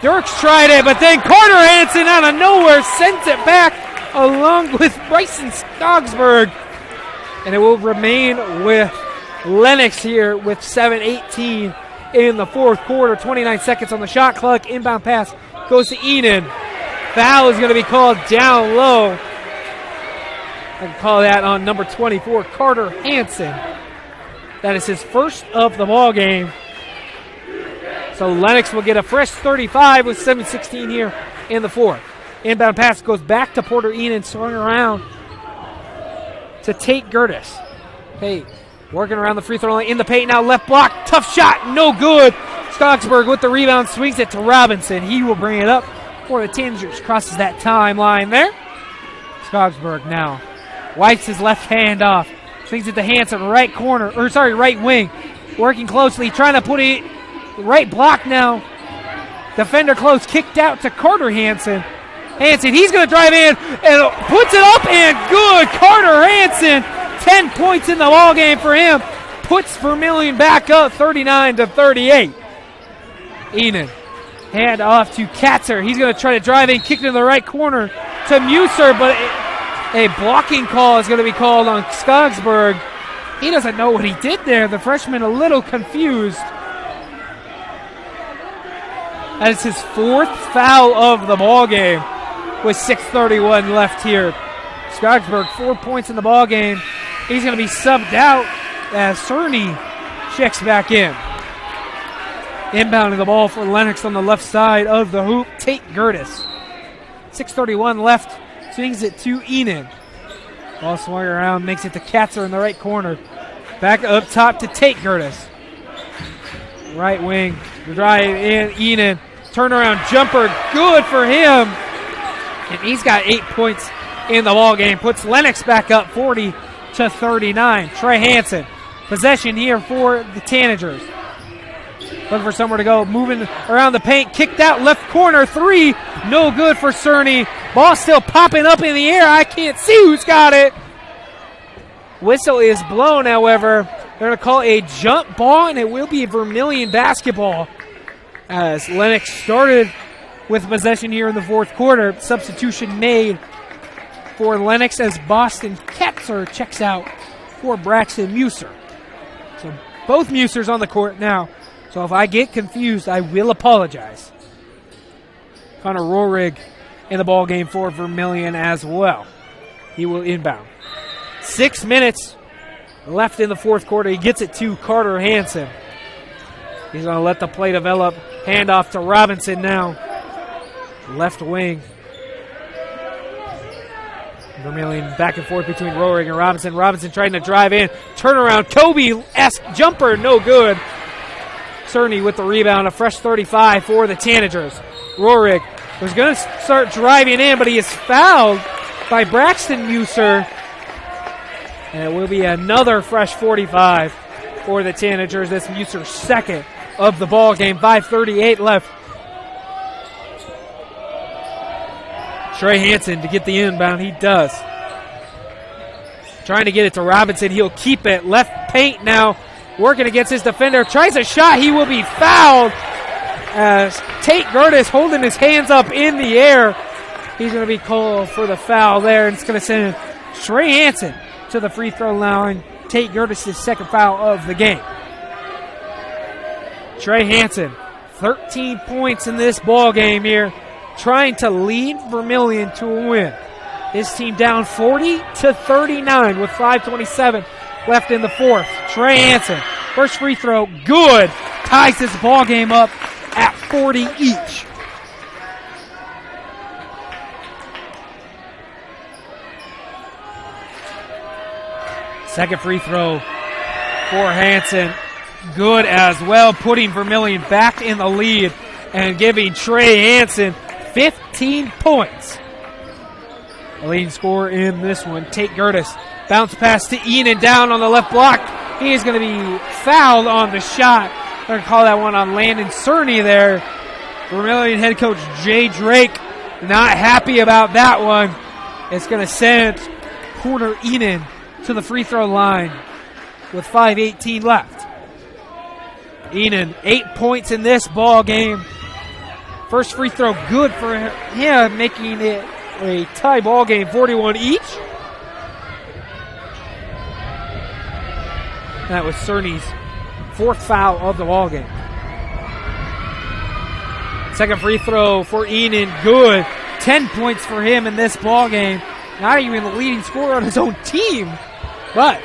Dirks tried it, but then Carter Hansen out of nowhere sends it back along with Bryson Skogsberg. And it will remain with Lennox here with 7:18 in the fourth quarter. 29 seconds on the shot clock. Inbound pass goes to Enan. Foul is going to be called down low. I can call that on number 24, Carter Hansen. That is his first of the ball game. So Lennox will get a fresh 35 with 7:16 here in the fourth. Inbound pass goes back to Porter Enan, swung around to Tate Gertis. Tate working around the free throw line in the paint now, left block, tough shot, no good. Skogsberg with the rebound, swings it to Robinson. He will bring it up for the Tanagers, crosses that timeline there. Skogsberg now wipes his left hand off, swings it to Hansen, right wing, working closely, trying to put it right block now. Defender close, kicked out to Carter Hansen. Hansen, he's going to drive in and puts it up and good. Carter Hansen, 10 points in the ball game for him. Puts Vermilion back up 39-38. Enan, hand off to Katzer. He's going to try to drive in, kick it in the right corner to Muser, but a blocking call is going to be called on Skogsberg. He doesn't know what he did there. The freshman a little confused. That is his fourth foul of the ball game with 6:31 left here. Skogsberg, 4 points in the ball game. He's going to be subbed out as Cerny checks back in. Inbounding the ball for Lennox on the left side of the hoop, Tate Gertis. 6:31 left, swings it to Enan. Ball swung around, makes it to Katzer in the right corner. Back up top to Tate Gertis. Right wing, the drive in, Enan. Turnaround jumper, good for him. And he's got 8 points in the ball game. Puts Lennox back up 40-39. Trey Hansen, possession here for the Tanagers. Looking for somewhere to go, moving around the paint, kicked out left corner, three, no good for Cerny. Ball still popping up in the air. I can't see who's got it. Whistle is blown, however. They're going to call a jump ball, and it will be Vermilion basketball. As Lennox started with possession here in the fourth quarter. Substitution made for Lennox as Boston Ketzer checks out for Braxton Muser. So both Musers on the court now. So if I get confused, I will apologize. Connor Rohrig in the ball game for Vermilion as well. He will inbound. 6 minutes left in the fourth quarter. He gets it to Carter Hansen. He's going to let the play develop. Hand off to Robinson now. Left wing. Vermilion back and forth between Rohrig and Robinson. Robinson trying to drive in. Turnaround. Kobe-esque jumper. No good. Cerny with the rebound. A fresh 35 for the Tanagers. Rohrig was going to start driving in, but he is fouled by Braxton Muser. And it will be another fresh 45 for the Tanagers. That's Muser's second of the ball game. 5:38 left. Trey Hansen to get the inbound. He does. Trying to get it to Robinson. He'll keep it. Left paint now. Working against his defender. Tries a shot. He will be fouled as Tate Gertis holding his hands up in the air. He's going to be called for the foul there, and it's going to send Trey Hansen to the free throw line. Tate Gertis' second foul of the game. Trey Hansen, 13 points in this ball game here, trying to lead Vermilion to a win. His team down 40-39 with 5:27 left in the fourth. Trey Hansen, first free throw, good. Ties this ball game up at 40 each. Second free throw for Hansen. Good as well, putting Vermilion back in the lead and giving Trey Hansen 15 points. The leading scorer in this one, Tate Gertis. Bounce pass to Enan down on the left block. He is going to be fouled on the shot. They're going to call that one on Landon Cerny there. Vermilion head coach Jay Drake not happy about that one. It's going to send Porter Enan to the free throw line with 5:18 left. Enan, 8 points in this ball game First free throw good for him, making it a tie ball game, 41 each. That was Cerny's fourth foul of the ball game. Second free throw for Enan, good. 10 points for him in this ball game. Not even the leading scorer on his own team, but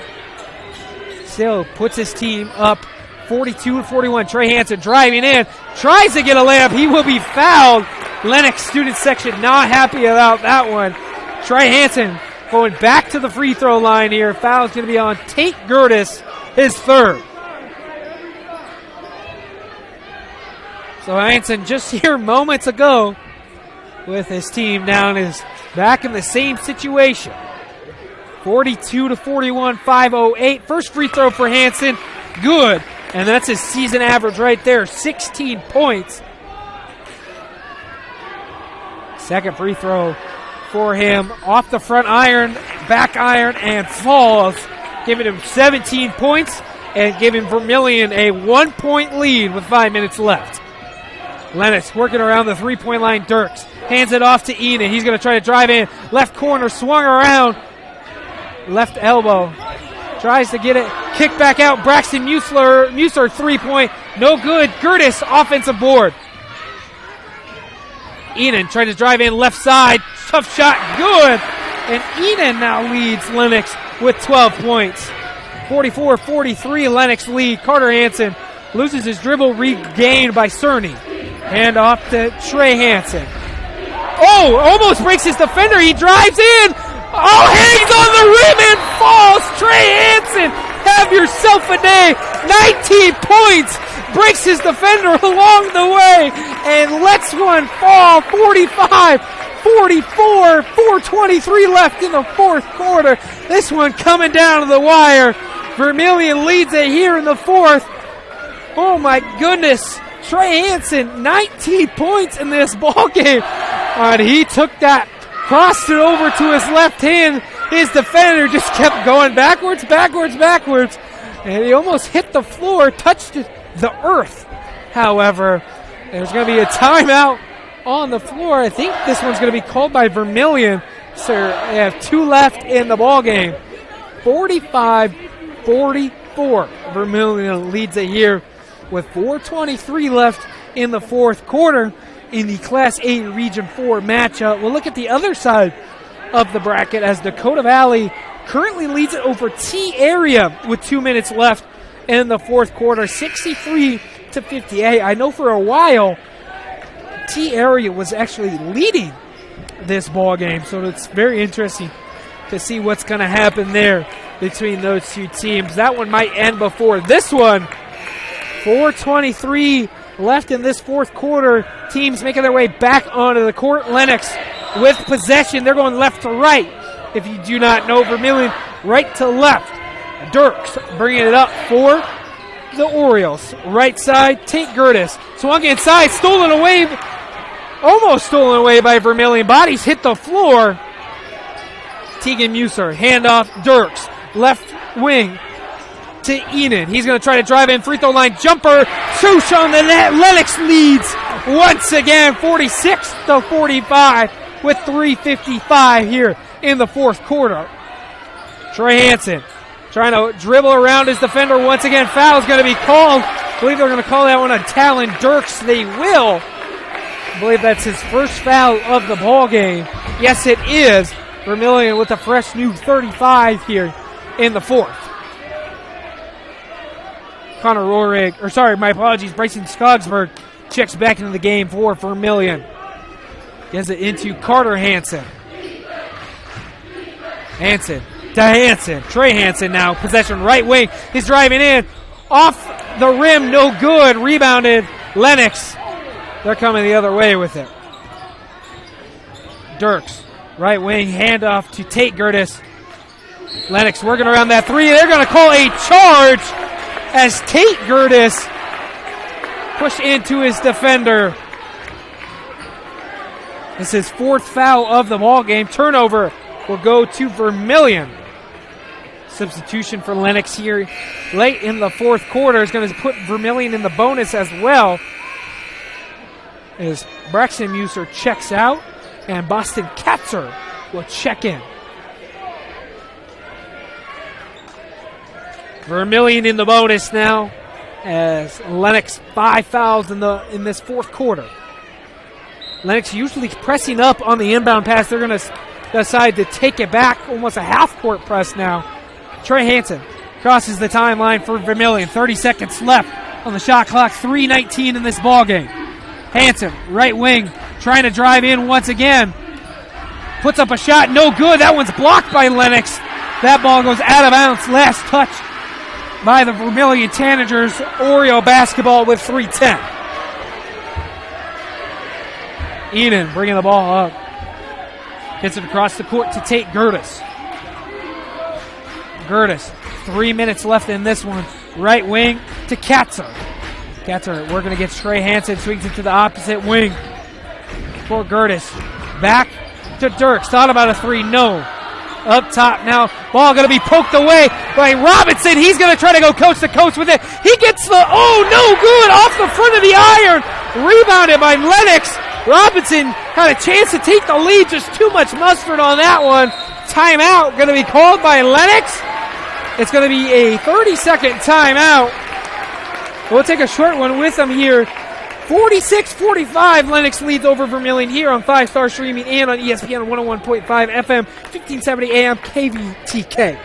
still puts his team up 42-41. Trey Hansen driving in, tries to get a layup. He will be fouled. Lennox student section not happy about that one. Trey Hansen going back to the free throw line here. Foul's going to be on Tate Gertis, his third. So Hansen just here moments ago with his team down is back in the same situation. 42-41, 5:08. First free throw for Hansen, good. And that's his season average right there, 16 points. Second free throw for him, off the front iron, back iron, and falls, giving him 17 points and giving Vermilion a 1-point lead with 5 minutes left. Lennox working around the three-point line. Dirks hands it off to Enan. He's going to try to drive in. Left corner, swung around. Left elbow. Tries to get it. Kick back out. Braxton Musler three-point. No good. Gertis, offensive board. Enan trying to drive in left side. Tough shot. Good. And Enan now leads Lennox with 12 points. 44-43, Lennox lead. Carter Hansen loses his dribble, regained by Cerny. Hand off to Trey Hansen. Oh, almost breaks his defender. He drives in. Oh, hangs on the rim and falls. Trey Hansen, have yourself a day. 19 points. Breaks his defender along the way and lets one fall. 45-44, 4:23 left in the fourth quarter. This one coming down to the wire. Vermilion leads it here in the fourth. Oh my goodness. Trey Hansen, 19 points in this ball game. And he took that, crossed it over to his left hand. His defender just kept going backwards, and he almost hit the floor, touched the earth. However, there's going to be a timeout on the floor. I think this one's going to be called by Vermilion. So they have 2 left in the ball game. 45-44. Vermilion leads it here with 4:23 left in the fourth quarter in the Class 8 Region 4 matchup. We'll look at the other side of the bracket as Dakota Valley currently leads it over T Area with 2 minutes left in the fourth quarter, 63-58. I know for a while T Area was actually leading this ball game, so it's very interesting to see what's going to happen there between those two teams. That one might end before this one. 4:23 left in this fourth quarter. Teams making their way back onto the court. Lennox with possession. They're going left to right. If you do not know, Vermilion right to left. Dirks bringing it up for the Orioles. Right side, Tate Gertis. Swung inside, stolen away. Almost stolen away by Vermilion. Bodies hit the floor. Tegan Musser, handoff, Dirks. Left wing to Enan. He's going to try to drive in, free throw line jumper. Swoosh on the net. Lennox leads once again, 46-45 with 3:55 here in the fourth quarter. Trey Hansen trying to dribble around his defender once again. Foul's going to be called. I believe they're going to call that one on Talon Dirks. They will. I believe that's his first foul of the ball game. Yes, it is. Vermilion with a fresh new 35 here in the fourth. Connor Rohrig, Bryson Skogsberg checks back into the game for Vermilion. Gets it into Carter Hansen. Hansen to Hansen. Trey Hansen now, possession right wing. He's driving in. Off the rim, no good. Rebounded Lennox. They're coming the other way with it. Dirks, right wing, handoff to Tate Gertis. Lennox working around that three. They're going to call a charge as Tate Gertis pushed into his defender. This is fourth foul of the ball game. Turnover will go to Vermilion. Substitution for Lennox here late in the fourth quarter is going to put Vermilion in the bonus as well. as Braxton Muser checks out and Boston Katzer will check in. Vermilion in the bonus now as Lennox 5 fouls in this fourth quarter. Lennox usually pressing up on the inbound pass. They're going to decide to take it back, almost a half-court press now. Trey Hansen crosses the timeline for Vermilion. 30 seconds left on the shot clock. 3:19 in this ballgame. Hansen, right wing, trying to drive in once again. Puts up a shot, no good. That one's blocked by Lennox. That ball goes out of bounds. Last touch by the Vermilion Tanagers. Oriole basketball with 3:10. Enan bringing the ball up. Gets it across the court to Tate Gertis. Gertis, 3 minutes left in this one. Right wing to Katzer. Katzer working against Trey Hansen. Swings it to the opposite wing for Gertis. Back to Dirks. Thought about a three. No. Up top now. Ball going to be poked away by Robinson. He's going to try to go coast to coast with it. He gets the, no good, off the front of the iron. Rebounded by Lennox. Robinson had a chance to take the lead. Just too much mustard on that one. Timeout going to be called by Lennox. It's going to be a 30-second timeout. We'll take a short one with them here. 46-45, Lennox leads over Vermilion here on 5-Star Streaming and on ESPN 101.5 FM, 1570 AM, KVTK.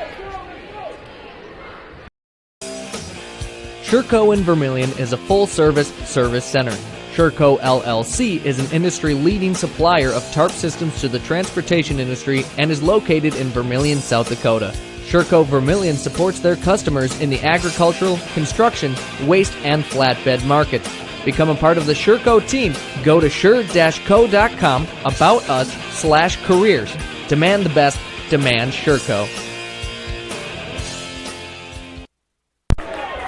Sherco in Vermilion is a full-service service center. Sherco LLC is an industry-leading supplier of tarp systems to the transportation industry and is located in Vermilion, South Dakota. Sherco Vermilion supports their customers in the agricultural, construction, waste, and flatbed markets. Become a part of the Sherco team. Go to sure-co.com, about us/careers. Demand the best. Demand Sherco.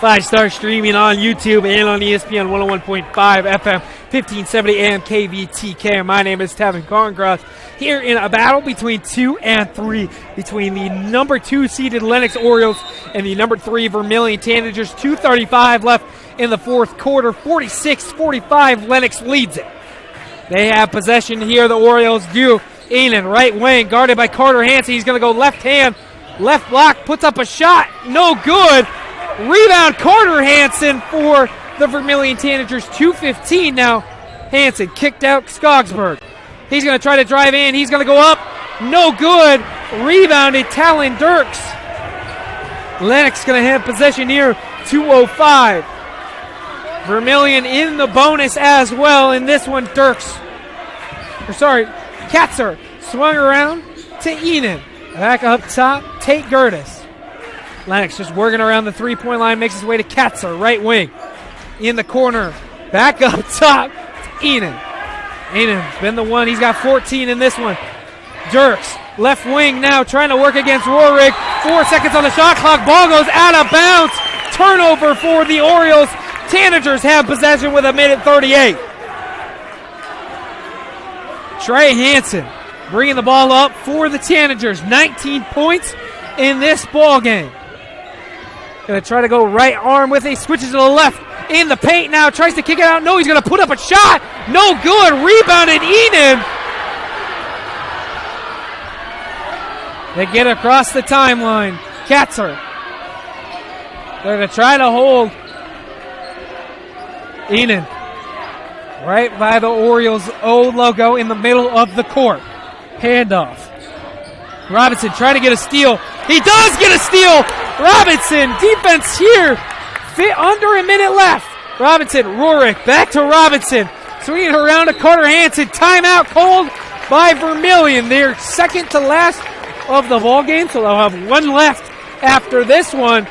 5-Star Streaming on YouTube and on ESPN 101.5 FM, 1570 AM KVTK. My name is Tevin Carncross here in a battle between 2 and 3 between the number 2 seeded Lennox Orioles and the number 3 Vermilion Tanagers. 2:35 left in the fourth quarter. 46-45, Lennox leads it. They have possession here, the Orioles do. Enan, right wing, guarded by Carter Hansen. He's going to go left hand, left block, puts up a shot, no good. Rebound, Carter Hansen for the Vermilion Tanagers. 2:15 now. Hansen kicked out Skogsberg. He's going to try to drive in. He's going to go up. No good. Rebounded, Talon Dirks. Lennox going to have possession here. 2:05. Vermilion in the bonus as well. In this one, Katzer swung around to Enan. Back up top, Tate Gertis. Lennox just working around the three-point line, makes his way to Katzer, right wing. In the corner, back up top to Enan. Enan's been the one, he's got 14 in this one. Dirks, left wing now, trying to work against Rohrig. 4 seconds on the shot clock, ball goes out of bounds. Turnover for the Orioles. Tanagers have possession with 1:38. Trey Hansen bringing the ball up for the Tanagers. 19 points in this ball game. Going to try to go right arm with it. Switches to the left. In the paint now. Tries to kick it out. No, he's going to put up a shot. No good. Rebounded Enan. They get across the timeline. Katzer. They're going to try to hold Enan. Right by the Orioles' O logo in the middle of the court. Handoff. Robinson trying to get a steal. He does get a steal. Robinson, defense here. Fit under a minute left. Robinson, Rohrig, back to Robinson. Swinging around to Carter Hansen. Timeout called by Vermilion. They're second to last of the ball game, so they'll have one left after this one.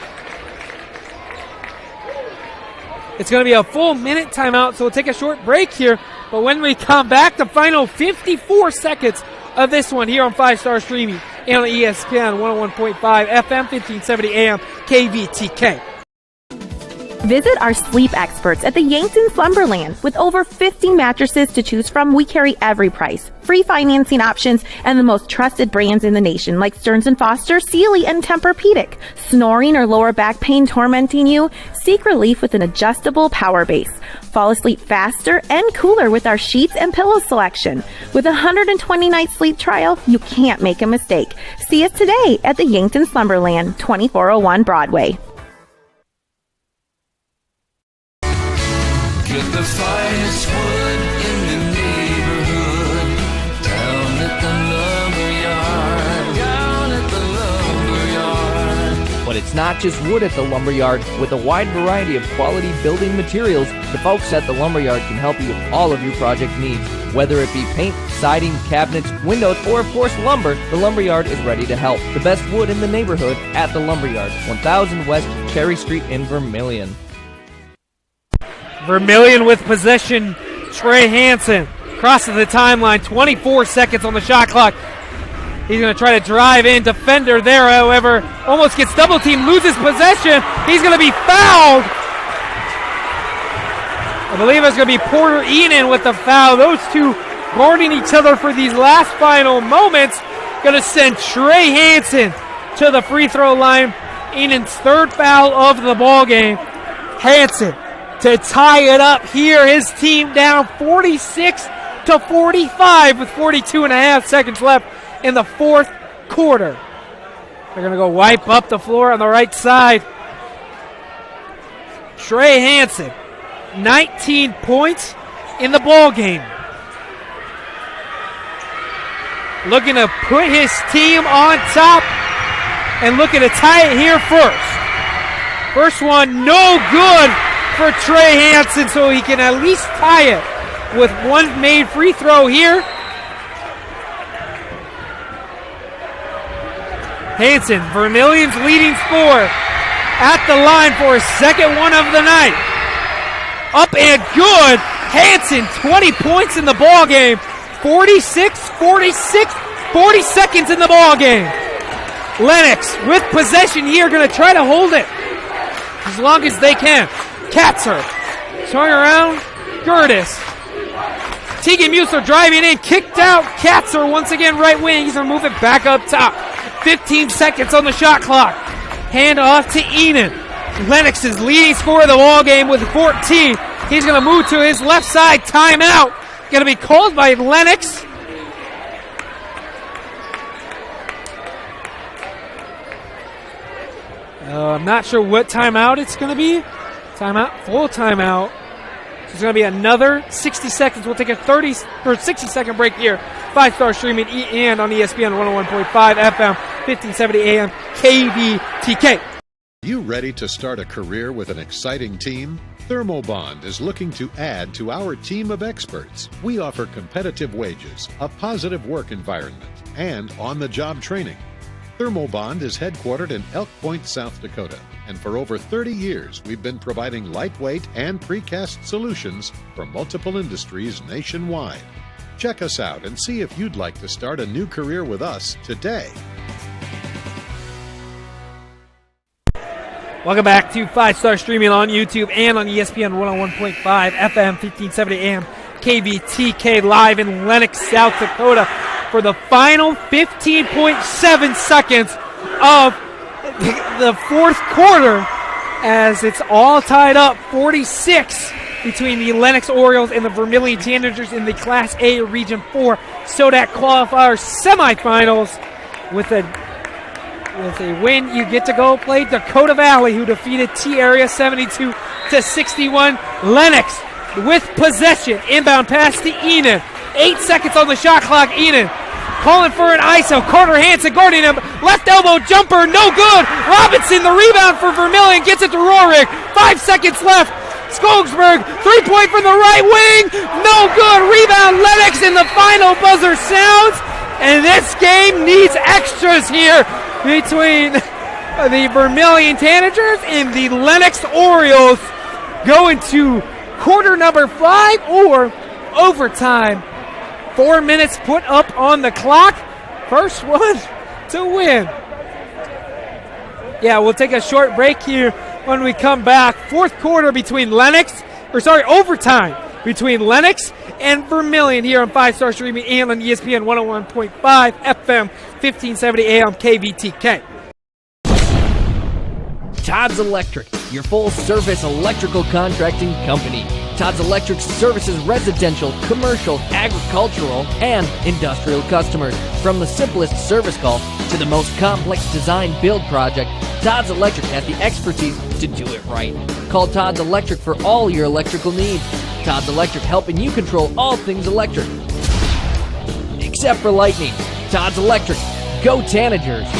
It's going to be a full minute timeout, so we'll take a short break here. But when we come back, the final 54 seconds of this one here on 5-Star Streaming and on ESPN 101.5 FM, 1570 AM, KVTK. Visit our sleep experts at the Yankton Slumberland. With over 50 mattresses to choose from, we carry every price, free financing options, and the most trusted brands in the nation like Stearns & Foster, Sealy, and Tempur-Pedic. Snoring or lower back pain tormenting you? Seek relief with an adjustable power base. Fall asleep faster and cooler with our sheets and pillow selection. With a 120-night sleep trial, you can't make a mistake. See us today at the Yankton Slumberland, 2401 Broadway. Get the finest wood in the neighborhood. Down at the lumberyard. But it's not just wood at the lumberyard. With a wide variety of quality building materials, the folks at the lumberyard can help you with all of your project needs. Whether it be paint, siding, cabinets, windows, or of course lumber, the lumberyard is ready to help. The best wood in the neighborhood at the lumberyard, 1000 West Cherry Street in Vermillion. Vermillion with possession. Trey Hansen crosses the timeline. 24 seconds on the shot clock. He's going to try to drive in. Defender there, however, almost gets double teamed, loses possession. He's going to be fouled. I believe it's going to be Porter Enan with the foul. Those two guarding each other for these last final moments. Going to send Trey Hansen to the free throw line. Enan's third foul of the ball game. Hansen to tie it up here. His team down 46-45 with 42.5 seconds left in the fourth quarter. They're going to go wipe up the floor on the right side. Trey Hansen, 19 points in the ball game. Looking to put his team on top and looking to tie it here first. First one, no good for Trey Hansen, so he can at least tie it with one made free throw here. Hansen, Vermillion's leading scorer, at the line for his second one of the night. Up and good. Hansen, 20 points in the ball game. 46-46, 40 seconds in the ball game. Lennox with possession here, going to try to hold it as long as they can. Katzer, turn around, Gertis. Tegan Mueller driving in, kicked out. Katzer once again right wing. He's going to move it back up top. 15 seconds on the shot clock. Hand off to Enan. Lennox's leading scorer of the ball game with 14. He's going to move to his left side. Timeout. Going to be called by Lennox. I'm not sure what timeout it's going to be. Timeout, full timeout. So it's going to be another 60 seconds. We'll take a 60-second break here. 5-star streaming and on ESPN 101.5 FM, 1570 AM, KVTK. You ready to start a career with an exciting team? Thermobond is looking to add to our team of experts. We offer competitive wages, a positive work environment, and on-the-job training. Thermobond is headquartered in Elk Point, South Dakota, and for over 30 years we've been providing lightweight and precast solutions for multiple industries nationwide. Check us out and see if you'd like to start a new career with us today. Welcome back to 5-star streaming on YouTube and on ESPN 101.5 FM, 1570 AM, KVTK, live in Lennox, South Dakota, for the final 15.7 seconds of the fourth quarter, as it's all tied up 46 between the Lennox Orioles and the Vermillion Tanagers in the Class A Region 4 SODAK qualifier semifinals. With a win, you get to go play Dakota Valley, who defeated T-Area 72-61. Lennox with possession. Inbound pass to Enan. 8 seconds on the shot clock. Enan calling for an ISO. Carter Hansen guarding him. Left elbow jumper. No good. Robinson, the rebound for Vermillion, gets it to Rorik. 5 seconds left. Skogsberg, 3-point from the right wing. No good. Rebound Lennox, and the final buzzer sounds. And this game needs extras here between the Vermillion Tanagers and the Lennox Orioles, going to quarter number 5 or overtime. 4 minutes put up on the clock. First one to win. Yeah, we'll take a short break here when we come back. Fourth quarter between overtime between Lennox and Vermilion here on 5-Star Streaming and on ESPN 101.5 FM, 1570 AM KVTK. Todd's Electric, your full-service electrical contracting company. Todd's Electric services residential, commercial, agricultural, and industrial customers. From the simplest service call to the most complex design build project, Todd's Electric has the expertise to do it right. Call Todd's Electric for all your electrical needs. Todd's Electric, helping you control all things electric. Except for lightning. Todd's Electric. Go Tanagers.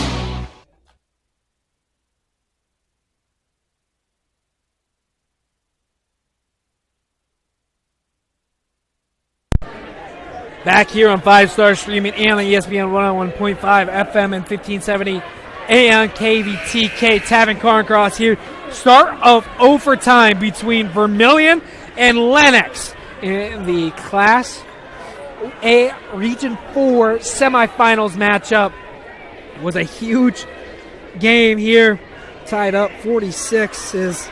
Back here on 5-Star Streaming and on ESPN 101.5 FM and 1570 AM KVTK. Tavin Carncross here. Start of overtime between Vermilion and Lennox in the Class A Region 4 semifinals matchup. It was a huge game here. Tied up 46 is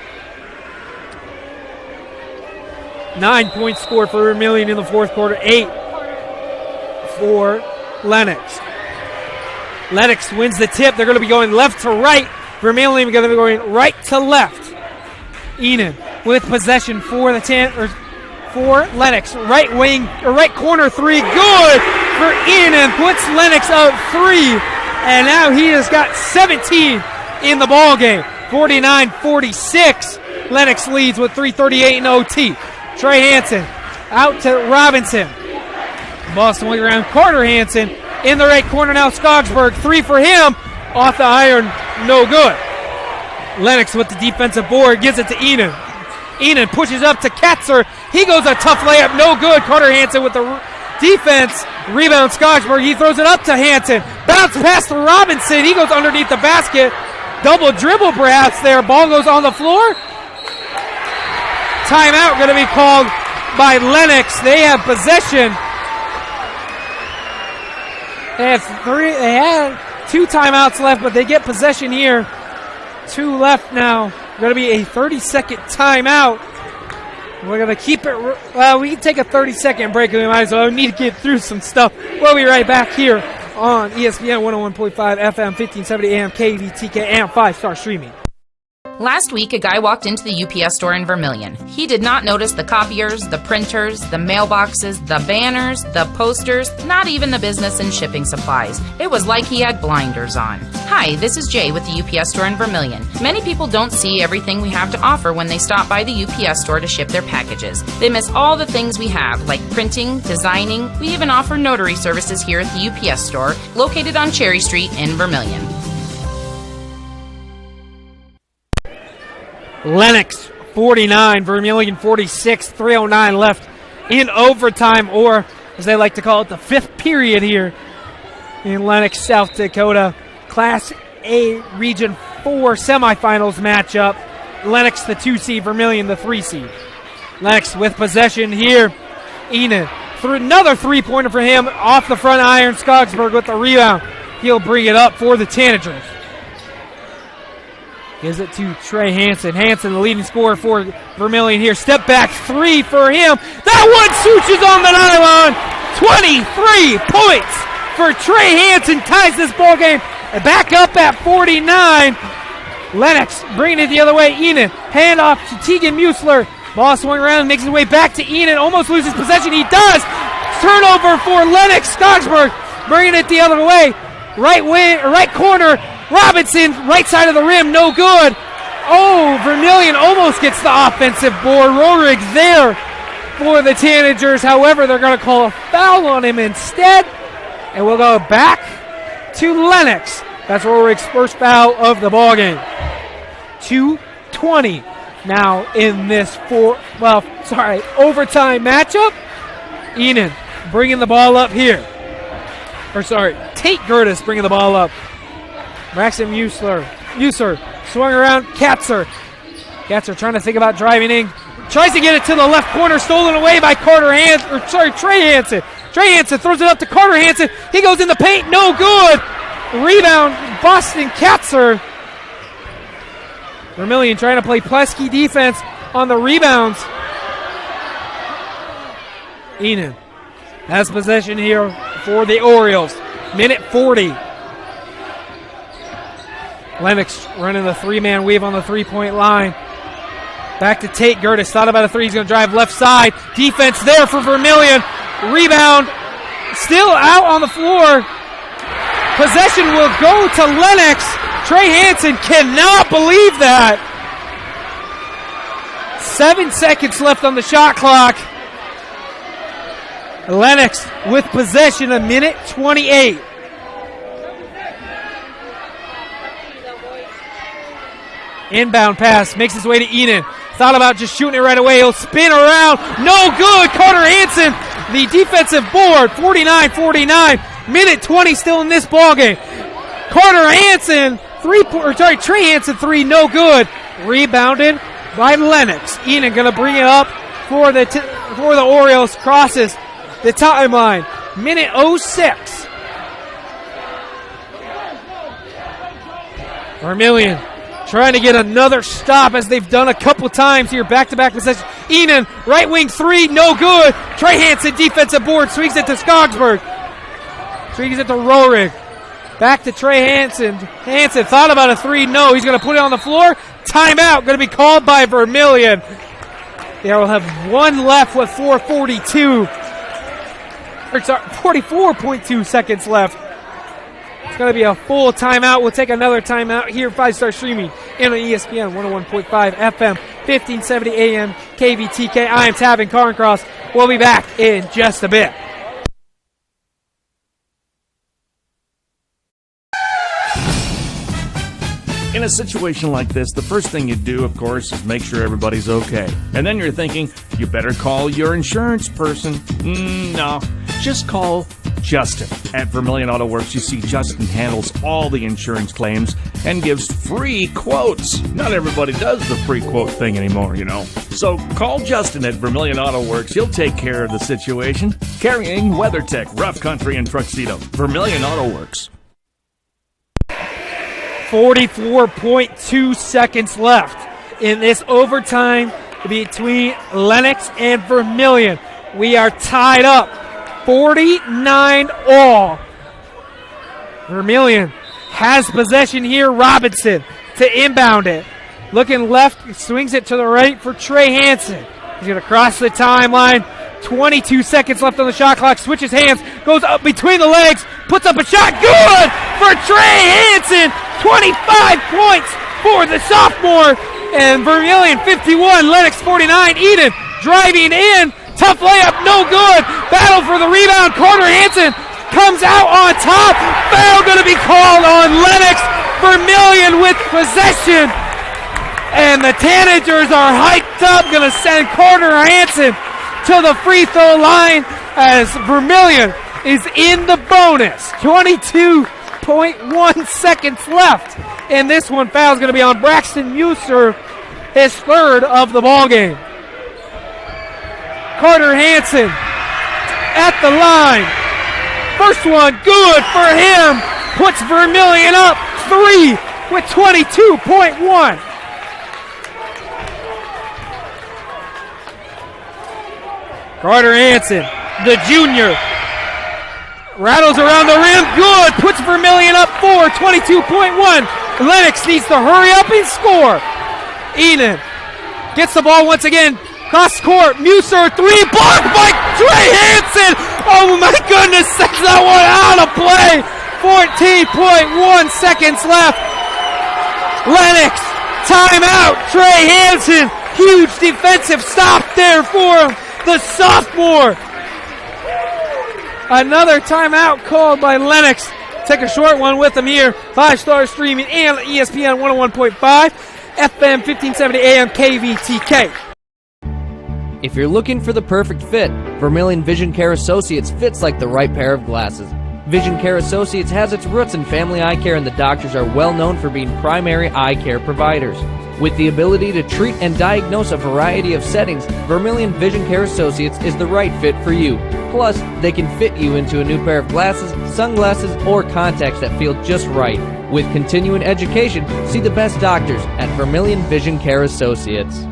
9 points scored for Vermilion in the fourth quarter, 8 for Lennox. Lennox wins the tip. They're going to be going left to right. Vermilion going to be going right to left. Enan with possession for for Lennox. Right wing or right corner three. Good for Enan. Puts Lennox up 3. And now he has got 17 in the ball game. 49-46. Lennox leads with 3:38 in OT. Trey Hansen out to Robinson. Ball swing around. Carter Hansen in the right corner now. Skogsberg, 3 for him. Off the iron, no good. Lennox with the defensive board, gives it to Enan. Enan pushes up to Katzer. He goes a tough layup, no good. Carter Hansen with the defense. Rebound Skogsberg, he throws it up to Hansen. Bounce pass to Robinson. He goes underneath the basket. Double dribble perhaps there. Ball goes on the floor. Timeout going to be called by Lennox. They have possession. They had 2 timeouts left, but they get possession here. 2 left now. Going to be a 30-second timeout. We're going to keep it. Well, we can take a 30-second break. We might as well. We need to get through some stuff. We'll be right back here on ESPN 101.5 FM, 1570 AM, KVTK, and 5-Star Streaming. Last week, a guy walked into the UPS store in Vermilion. He did not notice the copiers, the printers, the mailboxes, the banners, the posters, not even the business and shipping supplies. It was like he had blinders on. Hi, this is Jay with the UPS store in Vermilion. Many people don't see everything we have to offer when they stop by the UPS store to ship their packages. They miss all the things we have, like printing, designing. We even offer notary services here at the UPS store, located on Cherry Street in Vermilion. Lennox 49, Vermilion 46, 3:09 left in overtime, or as they like to call it, the 5th period here in Lennox, South Dakota. Class A Region 4 semifinals matchup. Lennox the 2 seed, Vermilion the 3 seed. Lennox with possession here. Enan through another 3-pointer for him off the front iron. Skogsberg with the rebound. He'll bring it up for the Tanagers. Gives it to Trey Hansen. Hansen, the leading scorer for Vermilion here. Step back 3 for him. That one swooches on the nylon. 23 points for Trey Hansen. Ties this ball game back up at 49. Lennox bringing it the other way. Enan, hand off to Tegan Musler. Ball swung around, makes his way back to Enan. Almost loses possession. He does. Turnover for Lennox. Skogsberg bringing it the other way. Right corner. Robinson, right side of the rim, no good. Oh, Vermilion almost gets the offensive board. Roerig's there for the Tanagers. However, they're going to call a foul on him instead. And we'll go back to Lennox. That's Roerig's first foul of the ballgame. 2:20 now in this overtime matchup. Enan bringing the ball up here. Tate Gertis bringing the ball up. Braxton Musler swung around. Katzer trying to think about driving in. Tries to get it to the left corner. Stolen away by Trey Hansen. Trey Hansen throws it up to Carter Hansen. He goes in the paint. No good. Rebound, Boston Katzer. Vermilion trying to play pesky defense on the rebounds. Enan has possession here for the Orioles. Minute 40. Lennox running the three-man weave on the three-point line. Back to Tate Gertis. Thought about a three. He's going to drive left side. Defense there for Vermilion. Rebound. Still out on the floor. Possession will go to Lennox. Trey Hansen cannot believe that. 7 seconds left on the shot clock. Lennox with possession, a minute 28. Inbound pass, makes his way to Enan. Thought about just shooting it right away. He'll spin around. No good. Carter Hansen, the defensive board. 49-49. Minute 20 still in this ballgame. Carter Hansen, Trey Hansen three, no good. Rebounded by Lennox. Enan going to bring it up for the Orioles. Crosses the timeline. Minute 06. Vermilion trying to get another stop as they've done a couple times here. Back-to-back possession. Enan, right wing three, no good. Trey Hansen, defensive board, swings it to Skogsberg. Swings it to Rohrig. Back to Trey Hansen. Hansen thought about a three, no. He's going to put it on the floor. Timeout, going to be called by Vermilion. They will have one left with 44.2 seconds left. It's going to be a full timeout. We'll take another timeout here. 5-Star Streaming and on ESPN 101.5 FM, 1570 AM, KVTK. I am Tavin Carncross. We'll be back in just a bit. In a situation like this, the first thing you do, of course, is make sure everybody's okay. And then you're thinking, you better call your insurance person. No, just call Justin. At Vermilion Auto Works, you see Justin handles all the insurance claims and gives free quotes. Not everybody does the free quote thing anymore, you know. So call Justin at Vermilion Auto Works. He'll take care of the situation. Carrying WeatherTech, Rough Country, and Tuxedo. Vermilion Auto Works. 44.2 seconds left in this overtime between Lennox and Vermilion. We are tied up 49 all. Vermilion has possession here. Robinson to inbound it. Looking left, swings it to the right for Trey Hansen. He's going to cross the timeline. 22 seconds left on the shot clock. Switches hands, goes up between the legs, puts up a shot. Good for Trey Hansen. 25 points for the sophomore. And Vermilion 51, Lennox 49. Eden driving in. Tough layup, no good. Battle for the rebound. Carter Hansen comes out on top. Foul going to be called on Lennox. Vermilion with possession. And the Tanagers are hyped up. Going to send Carter Hansen to the free throw line as Vermilion is in the bonus. 22.1 seconds left in this one. Foul is going to be on Braxton Muser, his third of the ball game. Carter Hansen at the line. First one good for him. Puts Vermilion up 3 with 22.1. Carter Hansen, the junior, rattles around the rim. Good. Puts Vermilion up 4, 22.1. Lennox needs to hurry up and score. Enan gets the ball once again. Cross court. Muser, three, blocked by Trey Hansen. Oh my goodness, sends that one out of play. 14.1 seconds left. Lennox, timeout. Trey Hansen, huge defensive stop there for him. The sophomore. Another timeout called by Lennox. Take a short one with them here. 5-Star Streaming and ESPN 101.5, FM 1570 AM KVTK. If you're looking for the perfect fit, Vermilion Vision Care Associates fits like the right pair of glasses. Vision Care Associates has its roots in family eye care, and the doctors are well known for being primary eye care providers. With the ability to treat and diagnose a variety of settings, Vermilion Vision Care Associates is the right fit for you. Plus, they can fit you into a new pair of glasses, sunglasses, or contacts that feel just right. With continuing education, see the best doctors at Vermilion Vision Care Associates.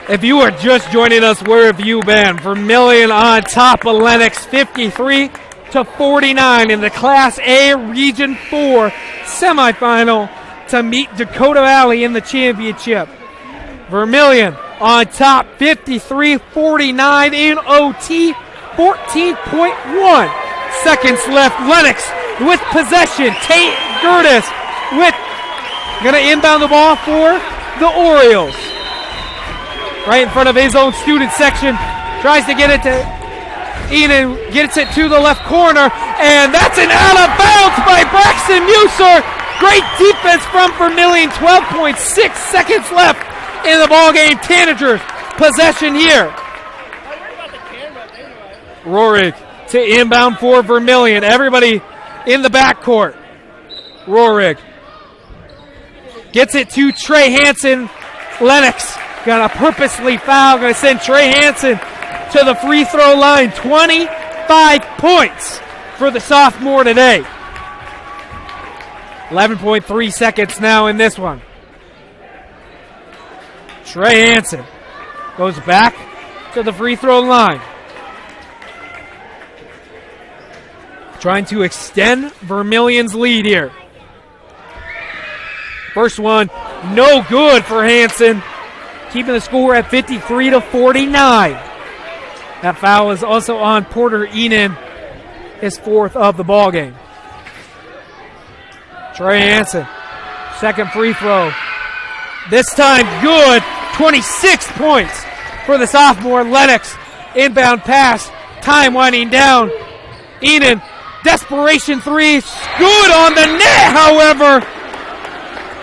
If you are just joining us, where have you been? Vermilion on top of Lennox, 53-49 in the Class A Region 4 semifinal to meet Dakota Valley in the championship. Vermilion on top, 53-49 in OT, 14.1 seconds left. Lennox with possession. Tate Gertis going to inbound the ball for the Orioles. Right in front of his own student section. Tries to get it to Eden. Gets it to the left corner. And that's an out of bounds by Braxton Musar. Great defense from Vermilion. 12.6 seconds left in the ballgame. Tanagers possession here. Rorig to inbound for Vermilion. Everybody in the backcourt. Rorig gets it to Trey Hansen. Lennox got a purposely foul. Going to send Trey Hansen to the free throw line. 25 points for the sophomore today. 11.3 seconds now in this one. Trey Hansen goes back to the free throw line. Trying to extend Vermilion's lead here. First one, no good for Hansen. Keeping the score at 53-49. That foul is also on Porter Enan, his fourth of the ball game. Trey Hansen, second free throw. This time good, 26 points for the sophomore. Lennox, inbound pass, time winding down. Enan, desperation three, good on the net, however.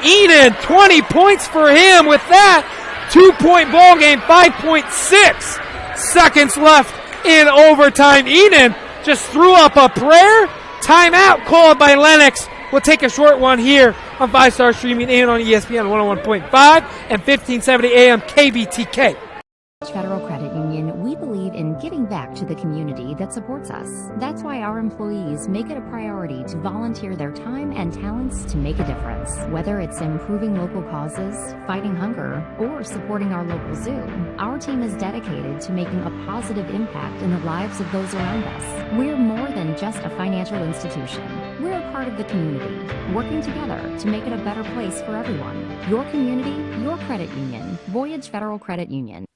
Enan, 20 points for him with that. 2-point ball game, 5.6 seconds left in overtime. Enan just threw up a prayer. Timeout called by Lennox. We'll take a short one here on 5-Star Streaming and on ESPN 101.5 and 1570 AM KBTK. Federal Credit Union, we believe in giving back to the community that supports us. That's why our employees make it a priority to volunteer their time and talents to make a difference. Whether it's improving local causes, fighting hunger, or supporting our local zoo, our team is dedicated to making a positive impact in the lives of those around us. We're more than just a financial institution. We're a part of the community, working together to make it a better place for everyone. Your community, your credit union. Voyage Federal Credit Union.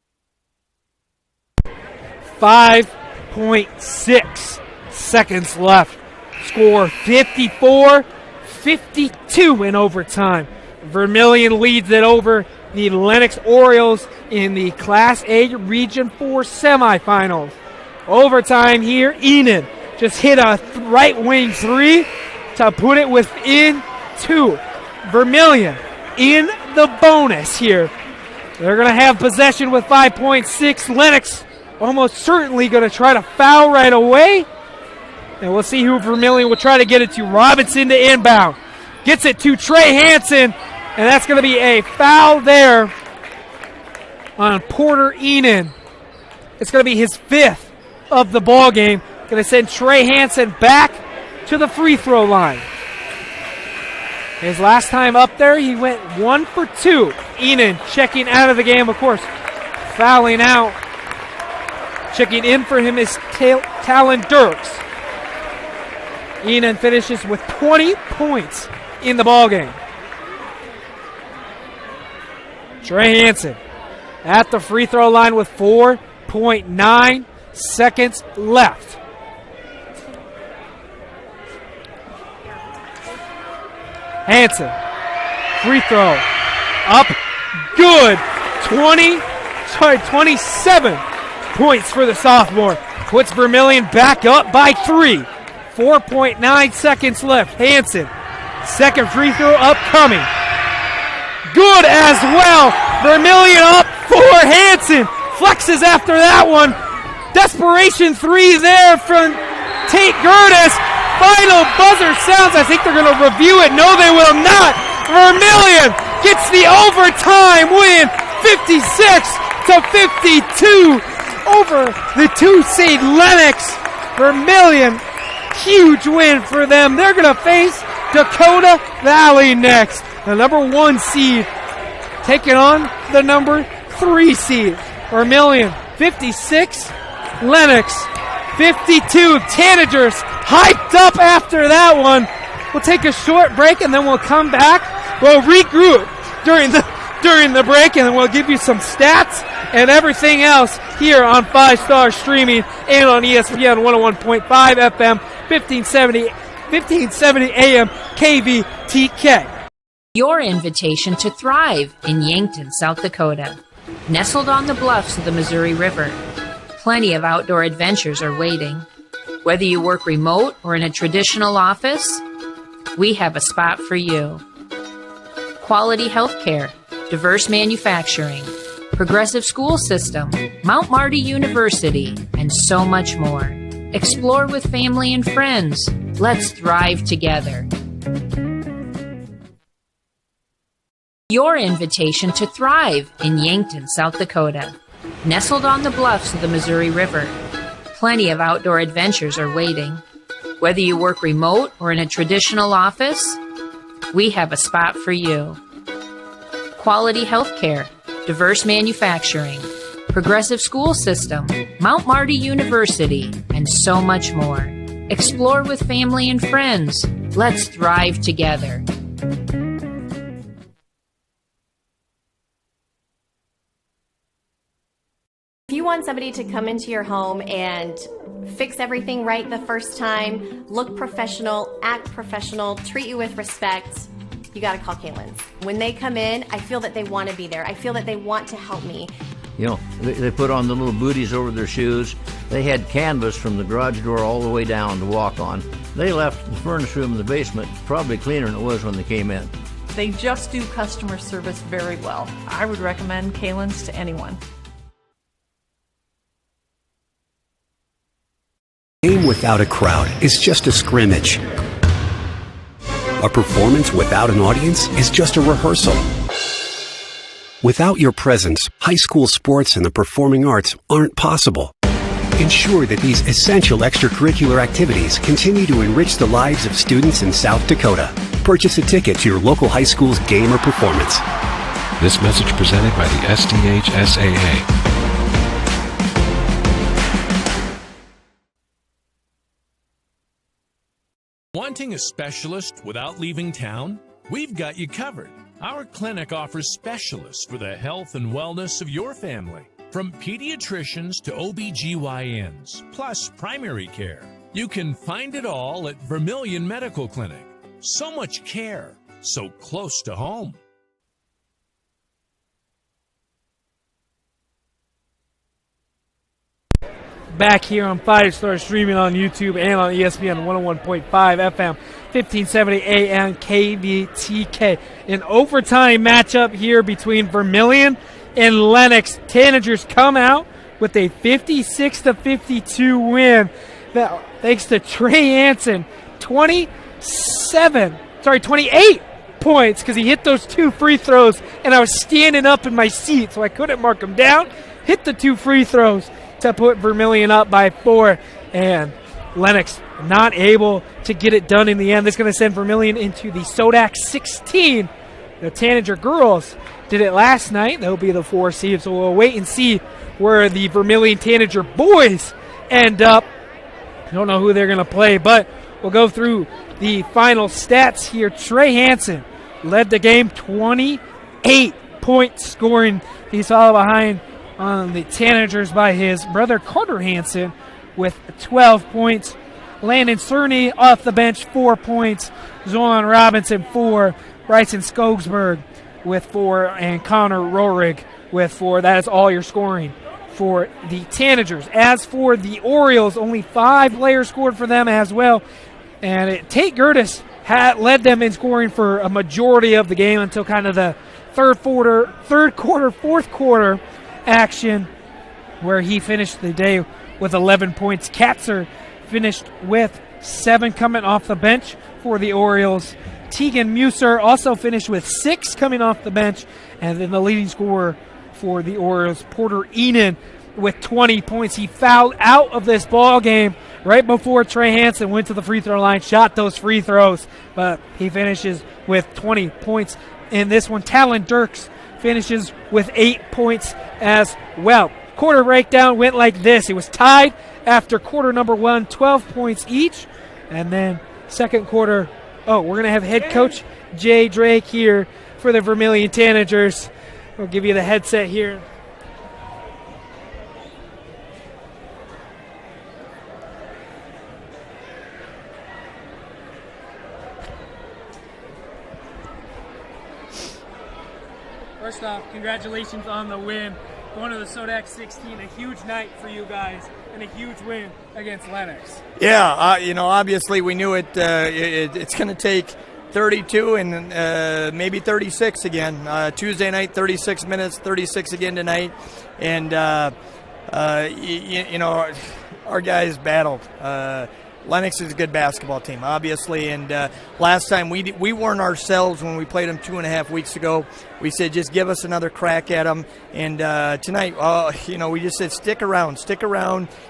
5.6 seconds left. Score 54-52 in overtime. Vermilion leads it over the Lennox Orioles in the Class A Region 4 semifinals. Overtime here. Enan just hit a right wing three to put it within two. Vermilion in the bonus here. They're going to have possession with 5.6. Lennox almost certainly going to try to foul right away. And we'll see who Vermilion will try to get it to. Robinson to inbound. Gets it to Trey Hansen. And that's going to be a foul there on Porter Enan. It's going to be his fifth of the ball game. Going to send Trey Hansen back to the free throw line. His last time up there, he went 1 for 2. Enan checking out of the game, of course, fouling out. Checking in for him is Talon Dirks. Enan finishes with 20 points in the ballgame. Trey Hansen at the free throw line with 4.9 seconds left. Hansen, free throw, up, good. 27 points for the sophomore. Puts Vermilion back up by 3. 4.9 seconds left. Hansen, second free throw upcoming. Good as well. Vermilion up for Hansen. Flexes after that one. Desperation 3 there from Tate Gertis. Final buzzer sounds. I think they're going to review it. No, they will not. Vermilion gets the overtime win. 56-52 over the 2 seed Lennox. Vermilion huge win for them. They're going to face Dakota Valley next. The number 1 seed taking on the number 3 seed. Vermilion 56, Lennox 52. Tanagers hyped up after that one. We'll take a short break and then we'll come back. We'll regroup during the break and then we'll give you some stats and everything else here on 5 Star Streaming and on ESPN 101.5 FM, 1570 AM KVTK. Your invitation to thrive in Yankton, South Dakota. Nestled on the bluffs of the Missouri River, plenty of outdoor adventures are waiting. Whether you work remote or in a traditional office, we have a spot for you. Quality healthcare, diverse manufacturing, progressive school system, Mount Marty University, and so much more. Explore with family and friends. Let's thrive together. Your invitation to thrive in Yankton, South Dakota. Nestled on the bluffs of the Missouri River, plenty of outdoor adventures are waiting. Whether you work remote or in a traditional office, we have a spot for you. Quality healthcare, diverse manufacturing, progressive school system, Mount Marty University, and so much more. Explore with family and friends. Let's thrive together. If you want somebody to come into your home and fix everything right the first time, look professional, act professional, treat you with respect, you got to call Kaylin's. When they come in, I feel that they want to be there. I feel that they want to help me. You know, they put on the little booties over their shoes. They had canvas from the garage door all the way down to walk on. They left the furnace room in the basement probably cleaner than it was when they came in. They just do customer service very well. I would recommend Kaylin's to anyone. A game without a crowd is just a scrimmage. A performance without an audience is just a rehearsal. Without your presence, high school sports and the performing arts aren't possible. Ensure that these essential extracurricular activities continue to enrich the lives of students in South Dakota. Purchase a ticket to your local high school's game or performance. This message presented by the SDHSAA. Wanting a specialist without leaving town? We've got you covered. Our clinic offers specialists for the health and wellness of your family. From pediatricians to OBGYNs, plus primary care. You can find it all at Vermilion Medical Clinic. So much care, so close to home. Back here on 5 Star Streaming on YouTube and on ESPN 101.5 FM, 1570 AM KVTK. An overtime matchup here between Vermilion and Lennox. Tanagers come out with a 56-52 win. Thanks to Trey Hansen, 28 points because he hit those 2 free throws, and I was standing up in my seat, so I couldn't mark them down. Hit the 2 free throws to put Vermilion up by 4, and Lennox not able to get it done in the end. This is going to send Vermilion into the SODAK 16. The Tanager girls did it last night. They'll be the 4 seed, so we'll wait and see where the Vermilion Tanager boys end up. I don't know who they're going to play, but we'll go through the final stats here. Trey Hansen led the game, 28 points scoring. He's all behind on the Tanagers by his brother Carter Hansen with 12 points. Landon Cerny off the bench, 4 points. Zolan Robinson, 4. Bryson Skogsberg with 4. And Connor Rohrig with 4. That is all your scoring for the Tanagers. As for the Orioles, only 5 players scored for them as well. And Tate Gertis had led them in scoring for a majority of the game until kind of the fourth quarter action, where he finished the day with 11 points. Katzer finished with 7 coming off the bench for the Orioles. Tegan Muser also finished with 6 coming off the bench. And then the leading scorer for the Orioles, Porter Enan, with 20 points. He fouled out of this ball game right before Trey Hansen went to the free throw line, shot those free throws, but he finishes with 20 points in this one. Talon Dirks finishes with 8 points as well. Quarter breakdown went like this. It was tied after quarter number 1, 12 points each. And then second quarter, we're going to have head coach Jay Drake here for the Vermilion Tanagers. We'll give you the headset here. First off, congratulations on the win. Going to the SODAK 16, a huge night for you guys, and a huge win against Lennox. Yeah, obviously we knew it's going to take 32 and maybe 36 again. Tuesday night, 36 minutes, 36 again tonight. And, our guys battled. Lennox is a good basketball team, obviously, and last time we weren't ourselves when we played them 2.5 weeks ago. We said just give us another crack at them, and tonight, we just said stick around,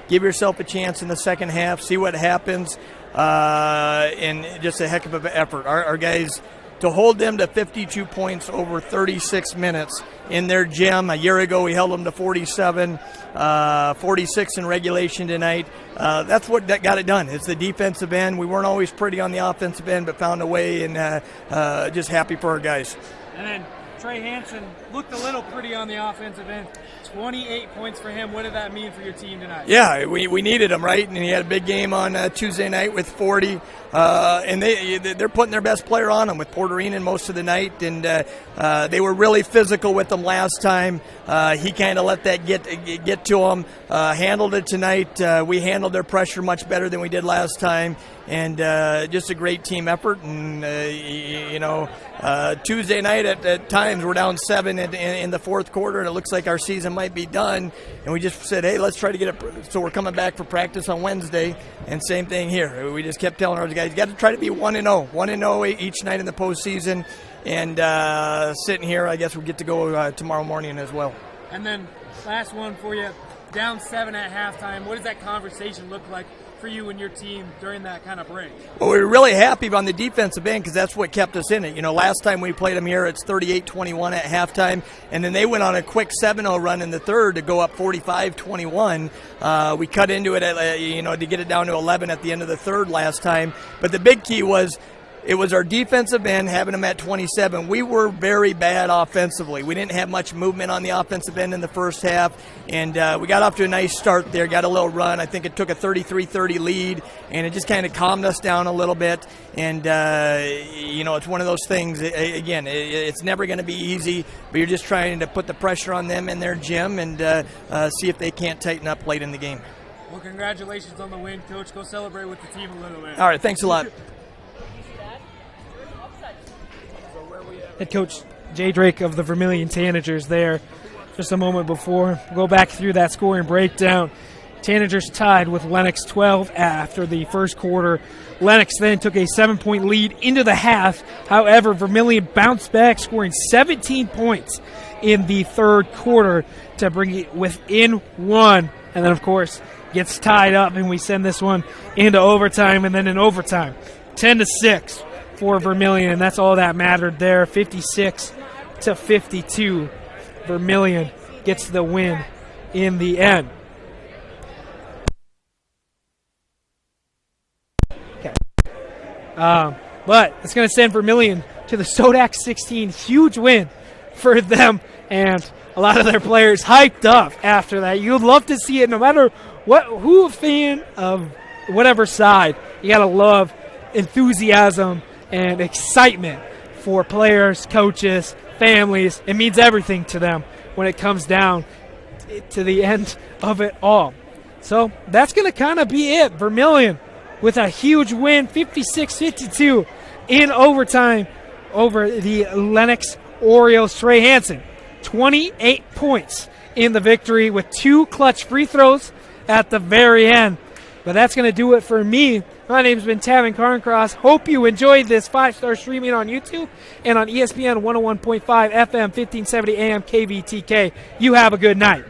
give yourself a chance in the second half, see what happens, and just a heck of an effort. Our guys, to hold them to 52 points over 36 minutes in their gym. A year ago we held them to 47, 46 in regulation tonight. That's what that got it done. It's the defensive end. We weren't always pretty on the offensive end, but found a way, and just happy for our guys. And then Trey Hansen looked a little pretty on the offensive end. 28 points for him. What did that mean for your team tonight? Yeah, we needed him, right? And he had a big game on Tuesday night with 40. And they're putting their best player on him with Porterine most of the night. And they were really physical with him last time. He kind of let that get to him. Handled it tonight. We handled their pressure much better than we did last time. And just a great team effort. And, Tuesday night at times we're down 7 in the fourth quarter, and it looks like our season might be done. And we just said, hey, let's try to get it. So we're coming back for practice on Wednesday, and same thing here. We just kept telling our guys, you got to try to be 1-0, 1-0 each night in the postseason. And sitting here, I guess we'll get to go tomorrow morning as well. And then last one for you, down 7 at halftime. What does that conversation look like for you and your team during that kind of break? Well, we were really happy on the defensive end because that's what kept us in it. Last time we played them here, it's 38-21 at halftime, and then they went on a quick 7-0 run in the third to go up 45-21. We cut into it, to get it down to 11 at the end of the third last time. But the big key was it was our defensive end having them at 27. We were very bad offensively. We didn't have much movement on the offensive end in the first half, and we got off to a nice start there, got a little run. I think it took a 33-30 lead, and it just kind of calmed us down a little bit. And, it's one of those things, again, it's never going to be easy, but you're just trying to put the pressure on them in their gym and see if they can't tighten up late in the game. Well, congratulations on the win, Coach. Go celebrate with the team a little bit. All right, thanks a lot. Head coach Jay Drake of the Vermilion Tanagers there just a moment before. We'll go back through that scoring breakdown. Tanagers tied with Lennox 12 after the first quarter. Lennox then took a 7-point lead into the half. However, Vermilion bounced back, scoring 17 points in the third quarter to bring it within 1. And then, of course, gets tied up, and we send this one into overtime. And then in overtime, 10-6. For Vermilion, and that's all that mattered there. 56-52. Vermilion gets the win in the end. Okay. But it's going to send Vermilion to the SODAK 16. Huge win for them, and a lot of their players hyped up after that. You'd love to see it no matter who a fan of whatever side. You got to love enthusiasm and excitement for players, coaches, families. It means everything to them when it comes down to the end of it all. So that's going to kind of be it. Vermilion with a huge win, 56-52 in overtime over the Lennox Orioles. Trey Hansen, 28 points in the victory with 2 clutch free throws at the very end. But that's going to do it for me. My name's been Tavin Carncross. Hope you enjoyed this 5-star streaming on YouTube and on ESPN 101.5 FM, 1570 AM KVTK. You have a good night.